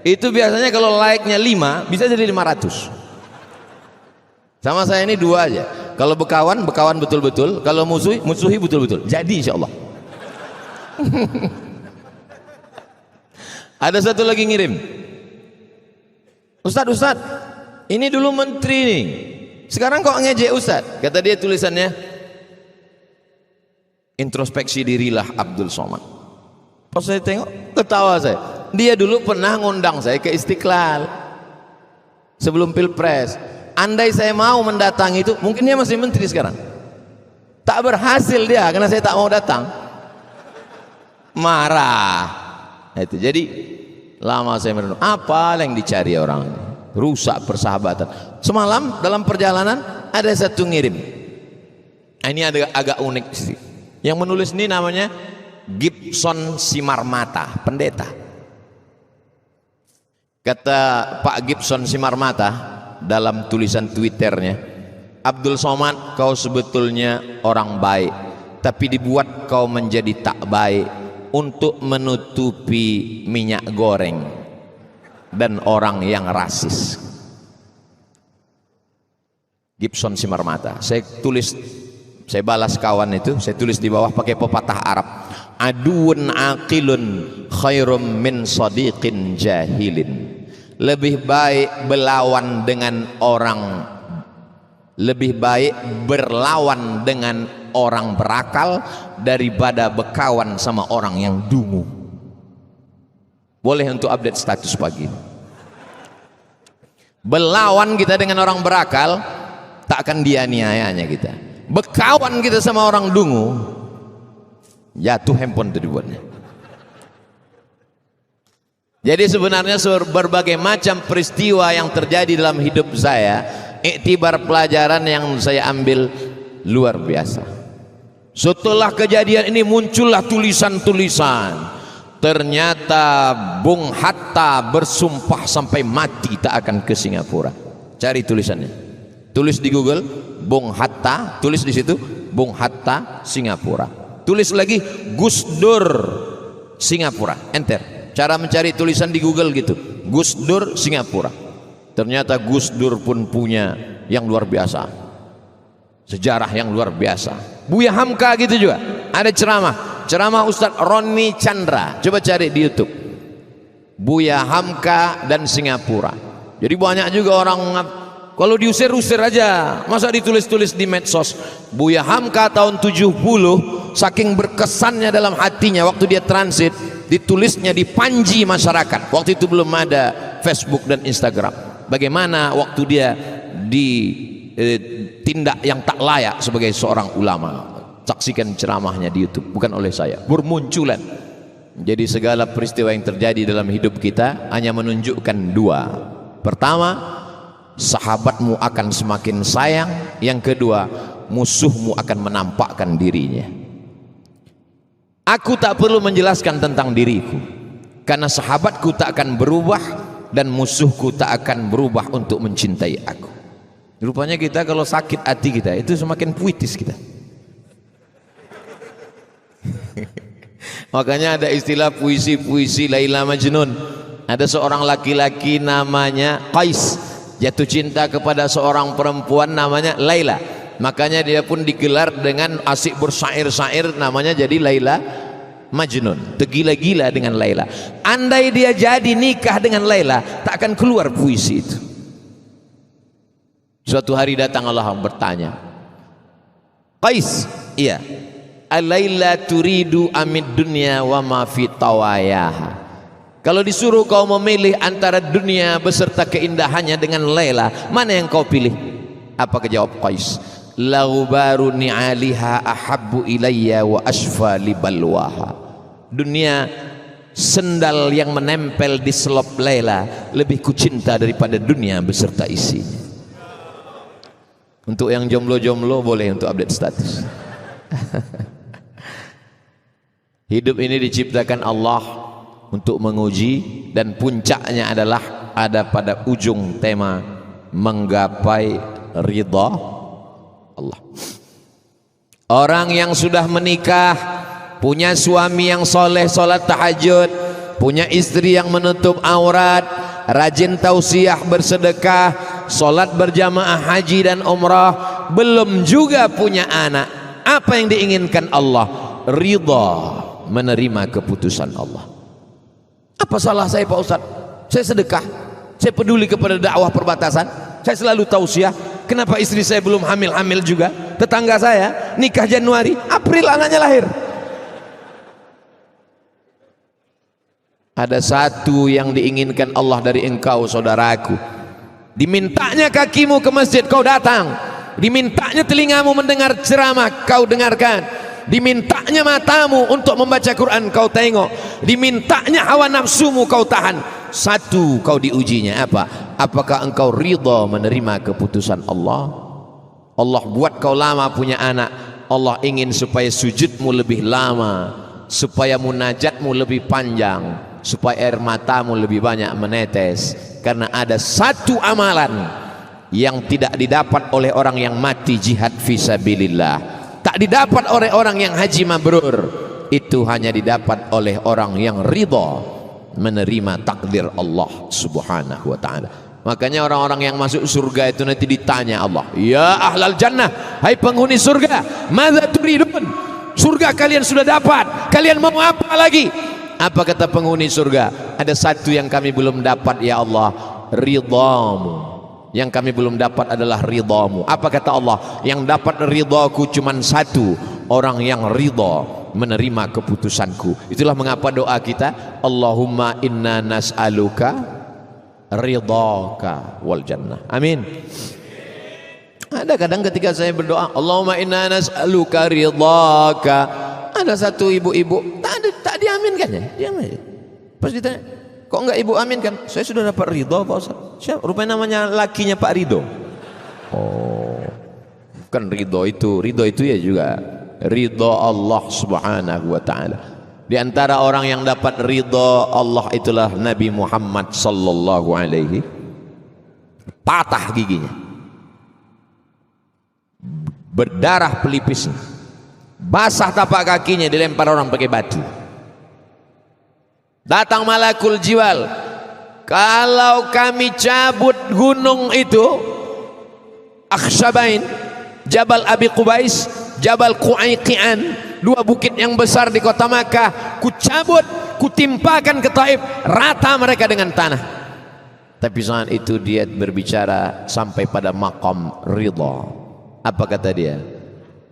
Itu biasanya kalau like-nya 5 bisa jadi 500. Sama saya ini 2 aja. Kalau bekawan betul-betul, kalau musuhi betul-betul. Jadi insya Allah. Ada satu lagi ngirim, Ustadz, ini dulu menteri nih, sekarang kok ngejek Ustadz? Kata dia tulisannya, introspeksi dirilah Abdul Somad. Pas saya tengok, ketawa saya. Dia dulu pernah ngundang saya ke Istiqlal sebelum Pilpres. Andai saya mau mendatangi itu, mungkin dia masih menteri sekarang. Tak berhasil dia karena saya tak mau datang. Marah. Itu jadi lama saya merenung, apa yang dicari orang ini? Rusak persahabatan. Semalam dalam perjalanan ada satu ngirim. Ini agak unik sih. Yang menulis ini namanya Gibson Simarmata, pendeta. Kata Pak Gibson Simarmata dalam tulisan Twitternya, Abdul Somad, kau sebetulnya orang baik, tapi dibuat kau menjadi tak baik untuk menutupi minyak goreng dan orang yang rasis. Gibson Simarmata. Saya balas kawan itu, saya tulis di bawah pakai pepatah Arab. Aduun aqilun khairum min sadiqin jahilin. Lebih baik berlawan dengan orang berakal daripada berkawan sama orang yang dungu. Boleh untuk update status pagi ini. Berlawan kita dengan orang berakal, tak akan dianiayanya kita. Berkawan kita sama orang dungu, jatuh handphone itu dibuatnya. Jadi sebenarnya berbagai macam peristiwa yang terjadi dalam hidup saya, iktibar pelajaran yang saya ambil luar biasa. Setelah kejadian ini muncullah tulisan-tulisan. Ternyata Bung Hatta bersumpah sampai mati tak akan ke Singapura. Cari tulisannya. Tulis di Google Bung Hatta, tulis di situ Bung Hatta Singapura. Tulis lagi Gus Dur Singapura. Enter. Cara mencari tulisan di Google gitu, Gus Dur Singapura. Ternyata Gus Dur pun punya yang luar biasa, sejarah yang luar biasa. Buya Hamka gitu juga, ada ceramah Ustadz Roni Chandra. Coba cari di YouTube, Buya Hamka dan Singapura. Jadi banyak juga orang, kalau diusir-usir aja, masa ditulis-tulis di medsos. Buya Hamka tahun 70, saking berkesannya dalam hatinya waktu dia transit, ditulisnya di panji masyarakat. Waktu itu belum ada Facebook dan Instagram. Bagaimana waktu dia ditindak yang tak layak sebagai seorang ulama. Saksikan ceramahnya di YouTube, bukan oleh saya. Bermunculan. Jadi segala peristiwa yang terjadi dalam hidup kita hanya menunjukkan 2. Pertama, sahabatmu akan semakin sayang. Yang kedua, musuhmu akan menampakkan dirinya. Aku tak perlu menjelaskan tentang diriku, karena sahabatku tak akan berubah dan musuhku tak akan berubah untuk mencintai aku. Rupanya kita kalau sakit hati kita itu semakin puitis kita. Makanya ada istilah puisi-puisi Laila Majnun. Ada seorang laki-laki namanya Qais, jatuh cinta kepada seorang perempuan namanya Laila. Makanya dia pun digelar dengan asik bersyair-syair, namanya jadi Laila Majnun, tergila-gila dengan Laila. Andai dia jadi nikah dengan Laila, tak akan keluar puisi itu. Suatu hari datang Allah bertanya, Qais, iya, Alaila turidu amid dunya wa ma fi tawayaha. Kalau disuruh kau memilih antara dunia beserta keindahannya dengan Laila, mana yang kau pilih? Apa kejawab Qais? Laubaru ni'aliha ahabbu ilayya wa asfa li balwaha. Dunia sendal yang menempel di selop Laila lebih kucinta daripada dunia beserta isinya. Untuk yang jomblo-jomblo boleh untuk update status. Hidup ini diciptakan Allah untuk menguji, dan puncaknya adalah ada pada ujung tema menggapai ridha Allah. Orang yang sudah menikah, punya suami yang soleh, sholat tahajud, punya istri yang menutup aurat, rajin tausiah bersedekah, sholat berjamaah haji dan umrah, belum juga punya anak. Apa yang diinginkan Allah? Ridha, menerima keputusan Allah. Apa salah saya Pak Ustadz? Saya sedekah, saya peduli kepada dakwah perbatasan, saya selalu tausiah. Kenapa istri saya belum hamil-hamil juga? Tetangga saya nikah Januari, April anaknya lahir. Ada satu yang diinginkan Allah dari engkau saudaraku. Dimintanya kakimu ke masjid, kau datang. Dimintanya telingamu mendengar ceramah, kau dengarkan. Dimintanya matamu untuk membaca Quran, kau tengok. Dimintanya hawa nafsumu, kau tahan. Satu kau diujinya apa? Apakah engkau ridha menerima keputusan Allah? Allah buat kau lama punya anak, Allah ingin supaya sujudmu lebih lama, supaya munajatmu lebih panjang, supaya air matamu lebih banyak menetes. Karena ada satu amalan yang tidak didapat oleh orang yang mati jihad fisabilillah, tak didapat oleh orang yang haji mabrur, itu hanya didapat oleh orang yang ridha menerima takdir Allah subhanahu wa ta'ala. Makanya orang-orang yang masuk surga itu nanti ditanya Allah, ya ahlal jannah, hai penghuni surga, madza turidun? Surga kalian sudah dapat, kalian mau apa lagi? Apa kata penghuni surga? Ada satu yang kami belum dapat ya Allah, ridhamu. Yang kami belum dapat adalah ridhamu. Apa kata Allah? Yang dapat ridhaku cuman satu, orang yang ridha menerima keputusanku. Itulah mengapa doa kita, Allahumma inna nas'aluka ridhaka wal jannah. Amin. Ada kadang ketika saya berdoa, Allahumma inna nas'aluka ridhaka, ada satu ibu-ibu tak diaminkan ya, diam aja. Pas ditanya, kok enggak ibu aminkan? Saya sudah dapat ridha Pak Ustaz. Siapa? Rupanya namanya lakinya Pak Ridho. Oh, kan ridho itu ya juga ridha Allah subhanahu wa ta'ala. Di antara orang yang dapat ridha Allah itulah Nabi Muhammad sallallahu alaihi. Patah giginya, berdarah pelipisnya, basah tapak kakinya, dilempar orang pakai batu. Datang malakul jiwal, kalau kami cabut gunung itu, Akhshabain, Jabal Abi Qubais, Jabal Qu'aiqian, dua bukit yang besar di kota Makkah, ku cabut, ku timpakan ke Taif, rata mereka dengan tanah. Tapi saat itu dia berbicara sampai pada maqam ridha. Apa kata dia?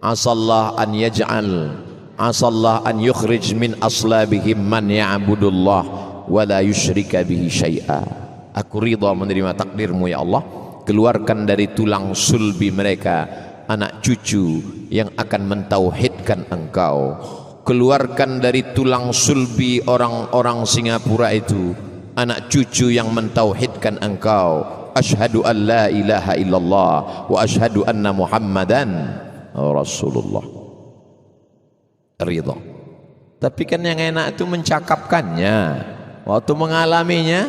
Asallah an yaj'al, asallah an yukhrij min aslabihim man ya'budullah wa la yusyrika bihi syai'a. Aku ridha menerima takdirmu ya Allah, keluarkan dari tulang sulbi mereka anak cucu yang akan mentauhidkan engkau. Keluarkan dari tulang sulbi orang-orang Singapura itu anak cucu yang mentauhidkan engkau. Asyhadu an la ilaha illallah wa asyhadu anna Muhammadan Rasulullah. Ridha. Tapi kan yang enak itu mencakapkannya, waktu mengalaminya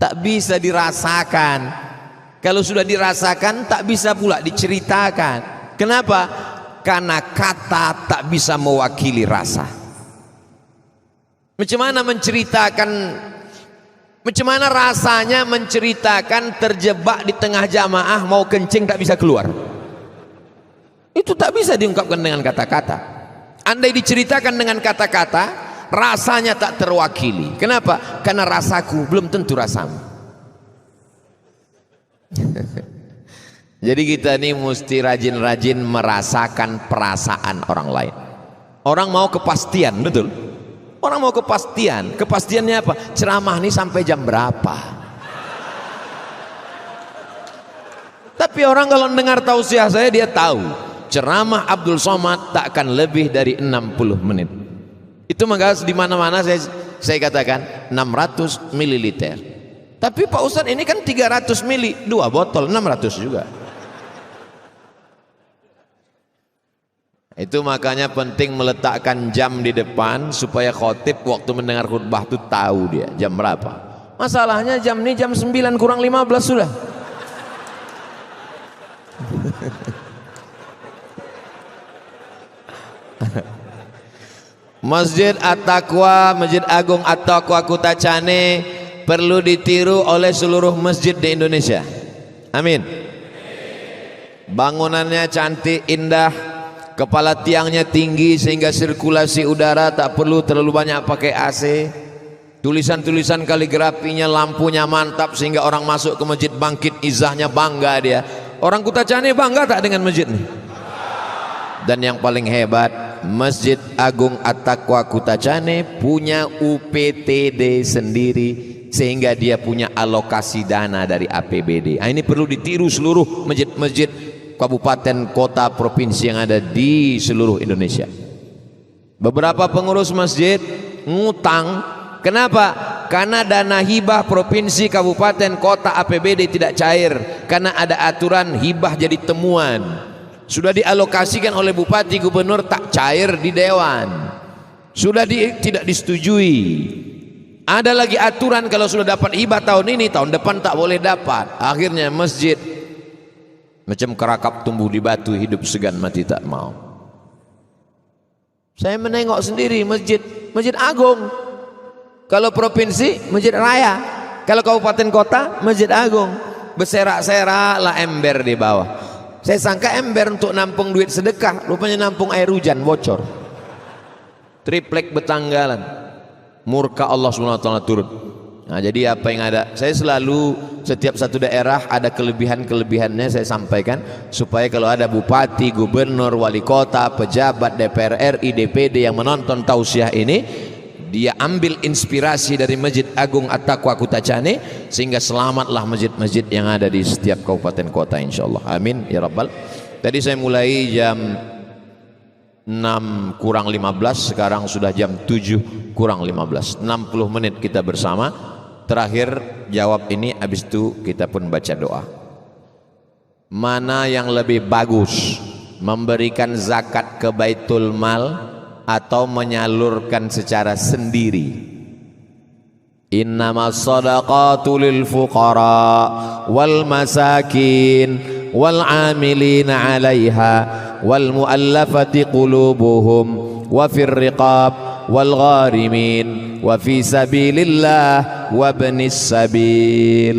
tak bisa dirasakan. Kalau sudah dirasakan tak bisa pula diceritakan. Kenapa? Karena kata tak bisa mewakili rasa. Macam mana menceritakan, macam mana rasanya menceritakan terjebak di tengah jamaah mau kencing tak bisa keluar? Itu tak bisa diungkapkan dengan kata-kata. Andai diceritakan dengan kata-kata, rasanya tak terwakili. Kenapa? Karena rasaku belum tentu rasamu. Jadi kita ini mesti rajin-rajin merasakan perasaan orang lain. Orang mau kepastian, betul? Orang mau kepastian. Kepastiannya apa? Ceramah ini sampai jam berapa? Tapi orang kalau dengar tausiah saya, dia tahu ceramah Abdul Somad tak akan lebih dari 60 menit. Itu maka di mana-mana saya katakan 600 mililiter. Tapi Pak Ustadz ini kan 300 mili, 2 botol 600 juga. Itu makanya penting meletakkan jam di depan supaya khotib waktu mendengar khutbah itu tahu dia jam berapa. Masalahnya jam ini jam 9 kurang 15 sudah. Masjid At-Taqwa, Masjid Agung At-Taqwa Kutacane perlu ditiru oleh seluruh masjid di Indonesia. Amin. Bangunannya cantik, indah, kepala tiangnya tinggi sehingga sirkulasi udara tak perlu terlalu banyak pakai AC. Tulisan-tulisan kaligrafinya, lampunya mantap sehingga orang masuk ke masjid bangkit izahnya, bangga dia. Orang Kutacane bangga tak dengan masjid ini? Dan yang paling hebat, Masjid Agung At-Taqwa Kutacane punya UPTD sendiri sehingga dia punya alokasi dana dari APBD. Nah, ini perlu ditiru seluruh masjid-masjid kabupaten, kota, provinsi yang ada di seluruh Indonesia. Beberapa pengurus masjid ngutang. Kenapa? Karena dana hibah provinsi, kabupaten, kota, APBD tidak cair karena ada aturan hibah jadi temuan. Sudah dialokasikan oleh bupati, gubernur, tak cair di dewan. Sudah tidak disetujui. Ada lagi aturan kalau sudah dapat hibah tahun ini, tahun depan tak boleh dapat. Akhirnya masjid macam kerakap tumbuh di batu, hidup segan mati tak mau. Saya menengok sendiri Masjid Agung. Kalau provinsi, Masjid Raya. Kalau kabupaten kota, Masjid Agung. Berserak-serak lah ember di bawah. Saya sangka ember untuk nampung duit sedekah, rupanya nampung air hujan bocor. Triplek bertanggalan. Murka Allah SWT turun. Nah, jadi apa yang ada? Saya selalu setiap satu daerah ada kelebihan-kelebihannya saya sampaikan supaya kalau ada bupati, gubernur, wali kota, pejabat, DPR RI, DPD yang menonton tausiah ini, dia ambil inspirasi dari Masjid Agung At-Taqwa Kutacane sehingga selamatlah masjid-masjid yang ada di setiap kabupaten kota, insyaallah. Amin ya rabbal. Tadi saya mulai jam 6 kurang 15, sekarang sudah jam 7 kurang 15. 60 menit kita bersama. Terakhir jawab ini, habis itu kita pun baca doa. Mana yang lebih bagus, memberikan zakat ke Baitul Mal atau menyalurkan secara sendiri? Innamas shadaqatu lil fuqara wal masakin wal amilina 'alaiha wal muallafati qulubuhum wa fir riqab wal gharimin wa fi sabilillah wa ibnis sabil.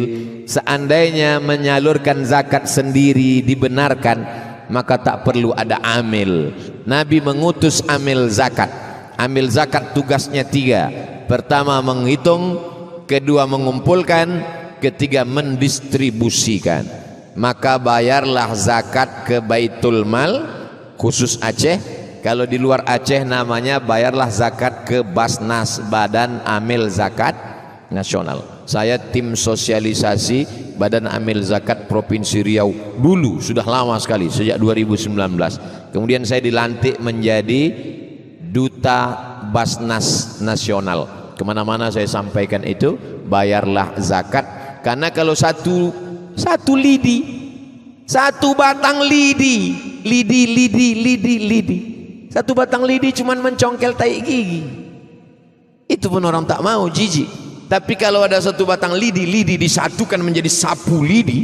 Seandainya menyalurkan zakat sendiri dibenarkan, maka tak perlu ada amil. Nabi mengutus amil zakat. Amil zakat tugasnya 3. Pertama menghitung, kedua mengumpulkan, ketiga mendistribusikan. Maka bayarlah zakat ke Baitul Mal khusus Aceh. Kalau di luar Aceh namanya bayarlah zakat ke Basnas, Badan Amil Zakat Nasional. Saya tim sosialisasi Badan Amil Zakat Provinsi Riau dulu, sudah lama sekali, sejak 2019. Kemudian saya dilantik menjadi Duta Basnas Nasional. Kemana-mana saya sampaikan itu, bayarlah zakat. Karena kalau satu lidi, satu batang lidi, satu batang lidi cuman mencongkel tai gigi, itu pun orang tak mau, jijik. Tapi kalau ada satu batang lidi disatukan menjadi sapu lidi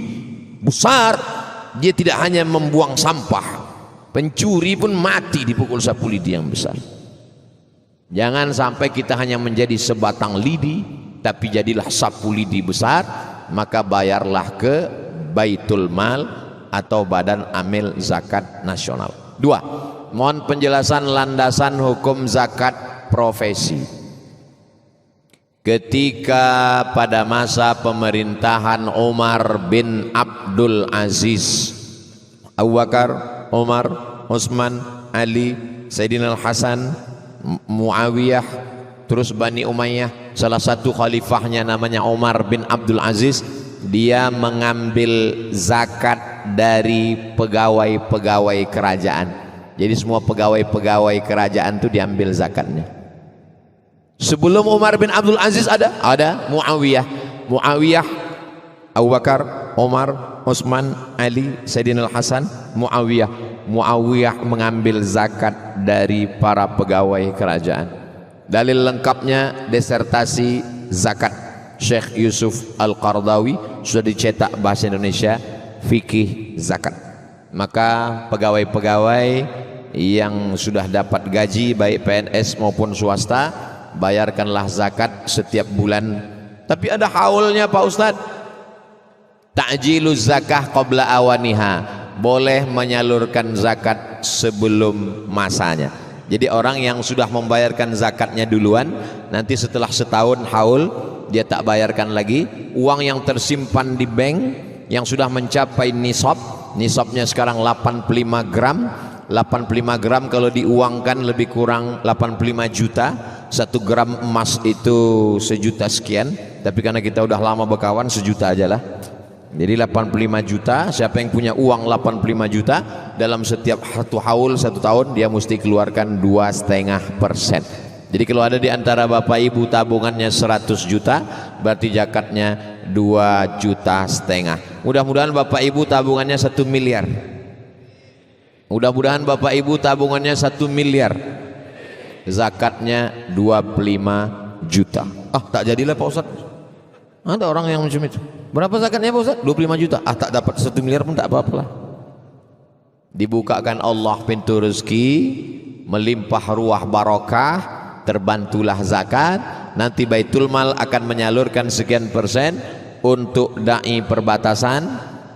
besar, dia tidak hanya membuang sampah, pencuri pun mati dipukul sapu lidi yang besar. Jangan sampai kita hanya menjadi sebatang lidi, tapi jadilah sapu lidi besar. Maka bayarlah ke Baitul Mal atau Badan Amil Zakat Nasional. 2. Mohon penjelasan landasan hukum zakat profesi. Ketika pada masa pemerintahan Umar bin Abdul Aziz, Abu Bakar, Umar, Utsman, Ali, Sayyidina Al-Hasan, Muawiyah, terus Bani Umayyah, salah satu khalifahnya namanya Umar bin Abdul Aziz, dia mengambil zakat dari pegawai-pegawai kerajaan. Jadi semua pegawai-pegawai kerajaan itu diambil zakatnya. Sebelum Umar bin Abdul Aziz ada Muawiyah, Abu Bakar, Umar, Utsman, Ali, Sayyidina Al-Hasan, Muawiyah mengambil zakat dari para pegawai kerajaan. Dalil lengkapnya disertasi zakat Syekh Yusuf Al-Qardawi, sudah dicetak bahasa Indonesia, fikih zakat. Maka pegawai-pegawai yang sudah dapat gaji baik PNS maupun swasta, bayarkanlah zakat setiap bulan. Tapi ada haulnya Pak Ustadz. Ta'jiluz zakah qabla awaniha, boleh menyalurkan zakat sebelum masanya. Jadi orang yang sudah membayarkan zakatnya duluan, nanti setelah setahun haul dia tak bayarkan lagi. Uang yang tersimpan di bank yang sudah mencapai nisab, nisabnya sekarang 85 gram. 85 gram kalau diuangkan lebih kurang 85 juta. 1 gram emas itu 1 juta sekian, tapi karena kita udah lama berkawan 1 juta aja lah. Jadi 85 juta, siapa yang punya uang 85 juta, dalam setiap satu haul 1 tahun dia mesti keluarkan 2,5%. Jadi kalau ada di antara bapak ibu tabungannya 100 juta, berarti zakatnya 2,5 juta. Mudah-mudahan bapak ibu tabungannya 1 miliar. Mudah-mudahan bapak ibu tabungannya 1 miliar. Zakatnya 25 juta. Ah, tak jadilah Pak Ustaz. Ada orang yang macam itu. Berapa zakatnya Pak Ustaz? 25 juta. Ah, tak dapat 1 miliar pun tak apa-apalah. Dibukakan Allah pintu rezeki, melimpah ruah barokah, terbantulah zakat. Nanti Baitul Mal akan menyalurkan sekian persen untuk dai perbatasan,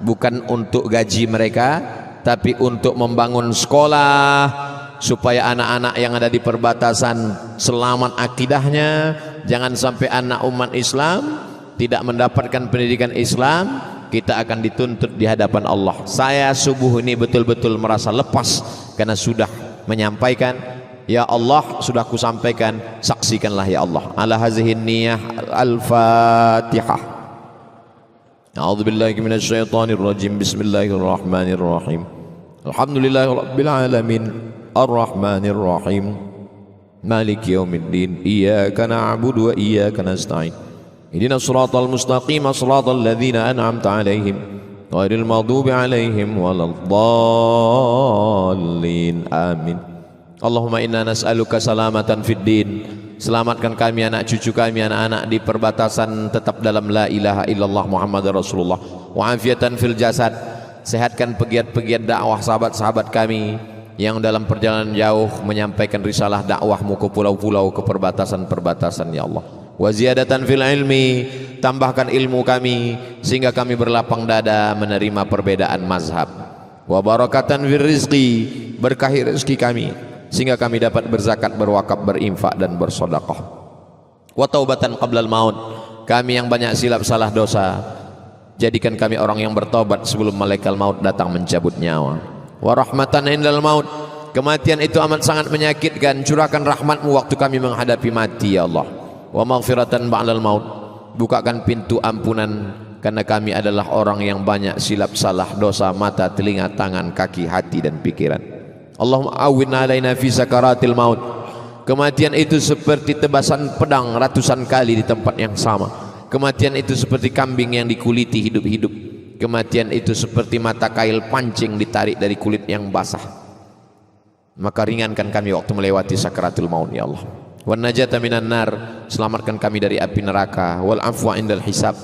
bukan untuk gaji mereka, tapi untuk membangun sekolah supaya anak-anak yang ada di perbatasan selamat akidahnya. Jangan sampai anak umat Islam tidak mendapatkan pendidikan Islam, kita akan dituntut di hadapan Allah. Saya subuh ini betul-betul merasa lepas karena sudah menyampaikan, ya Allah sudah ku sampaikan, saksikanlah ya Allah. Ala hazihin niyah. Al-Fatihah. A'udzubillahi minasyaitonir rajim. Bismillahirrahmanirrahim. Alhamdulillahirabbil alamin. Arrahmanir rahim. Maliki yaumiddin. Iyyaka na'budu wa iyyaka nasta'in. Ihdinas siratal mustaqim, siratal ladzina an'amta 'alaihim ghairil maghdubi 'alaihim waladdallin. Amin. Allahumma inna nas'aluka salamatan fid din. Selamatkan kami, anak cucu kami, anak-anak di perbatasan tetap dalam la ilaha illallah Muhammadar Rasulullah. Wa afiatan fil jasad. Sehatkan pegiat-pegiat dakwah sahabat-sahabat kami yang dalam perjalanan jauh menyampaikan risalah dakwahmu ke pulau-pulau, ke perbatasan-perbatasan ya Allah. Wa ziyadatan fil ilmi, tambahkan ilmu kami sehingga kami berlapang dada menerima perbedaan mazhab. Wa barakatan fil rizqi, berkahi rezeki kami sehingga kami dapat berzakat, berwakaf, berinfak dan bersedekah. Wa taubatan qablal maut, kami yang banyak silap salah dosa, jadikan kami orang yang bertobat sebelum malaikat maut datang mencabut nyawa. Wa rahmatan indal maut, kematian itu amat sangat menyakitkan, curahkan rahmatmu waktu kami menghadapi mati ya Allah. Wa maghfiratan ba'dal maut, bukakan pintu ampunan karena kami adalah orang yang banyak silap salah dosa mata, telinga, tangan, kaki, hati dan pikiran. Allahumma awwinna alaina fi sakaratil maut, kematian itu seperti tebasan pedang ratusan kali di tempat yang sama. Kematian itu seperti kambing yang dikuliti hidup-hidup. Kematian itu seperti mata kail pancing ditarik dari kulit yang basah. Maka ringankan kami waktu melewati sakaratul maut ya Allah. Wan najata minan nar, selamatkan kami dari api neraka. Wal afwa indal hisab,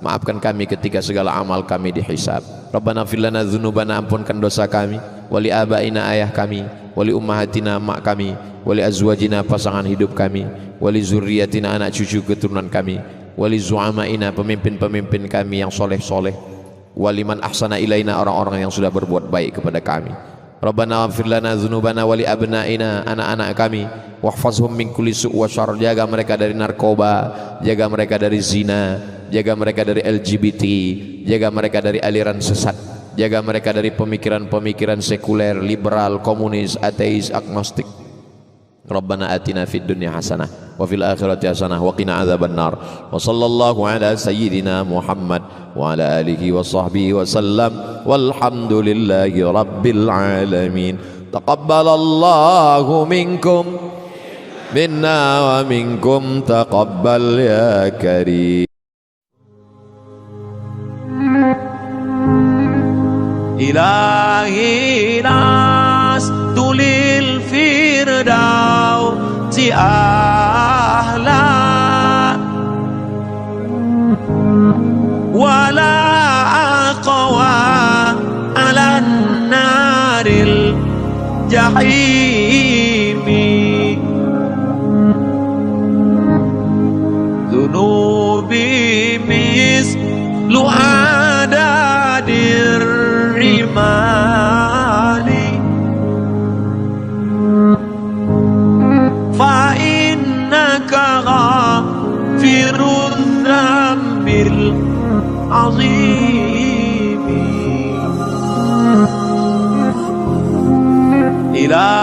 maafkan kami ketika segala amal kami dihisab. Rabbana fir lana dzunubana, ampunkan dosa kami, wali abaina ayah kami, wali ummahatina mak kami, wali azwajina pasangan hidup kami, wali zurriyatina anak cucu keturunan kami, wali zu'amaina pemimpin-pemimpin kami yang soleh-soleh, wali man ahsana ilaina orang-orang yang sudah berbuat baik kepada kami. Rabbana ighfir lana dzunubana wa li abnaina, anak-anak kami, wahfazhum min kulli su' wa syarr, jaga mereka dari narkoba, jaga mereka dari zina, jaga mereka dari LGBT, jaga mereka dari aliran sesat, jaga mereka dari pemikiran-pemikiran sekuler, liberal, komunis, ateis, agnostik. Rabbana atina fid dunya hasanah wa fil akhirati hasanah wa qina adzabannar. Wa sallallahu ala sayyidina Muhammad wa ala alihi wa sahbihi wa sallam. Walhamdulillahi rabbil alamin. Taqabbalallahu minkum minna wa minkum taqabbal ya karim. Ilahi nas tulil firdausi ahla wala aqwa ala naril الجحيم ذنوبي مثل عدد الرمال فإنك غافر الذنب العظيم إلى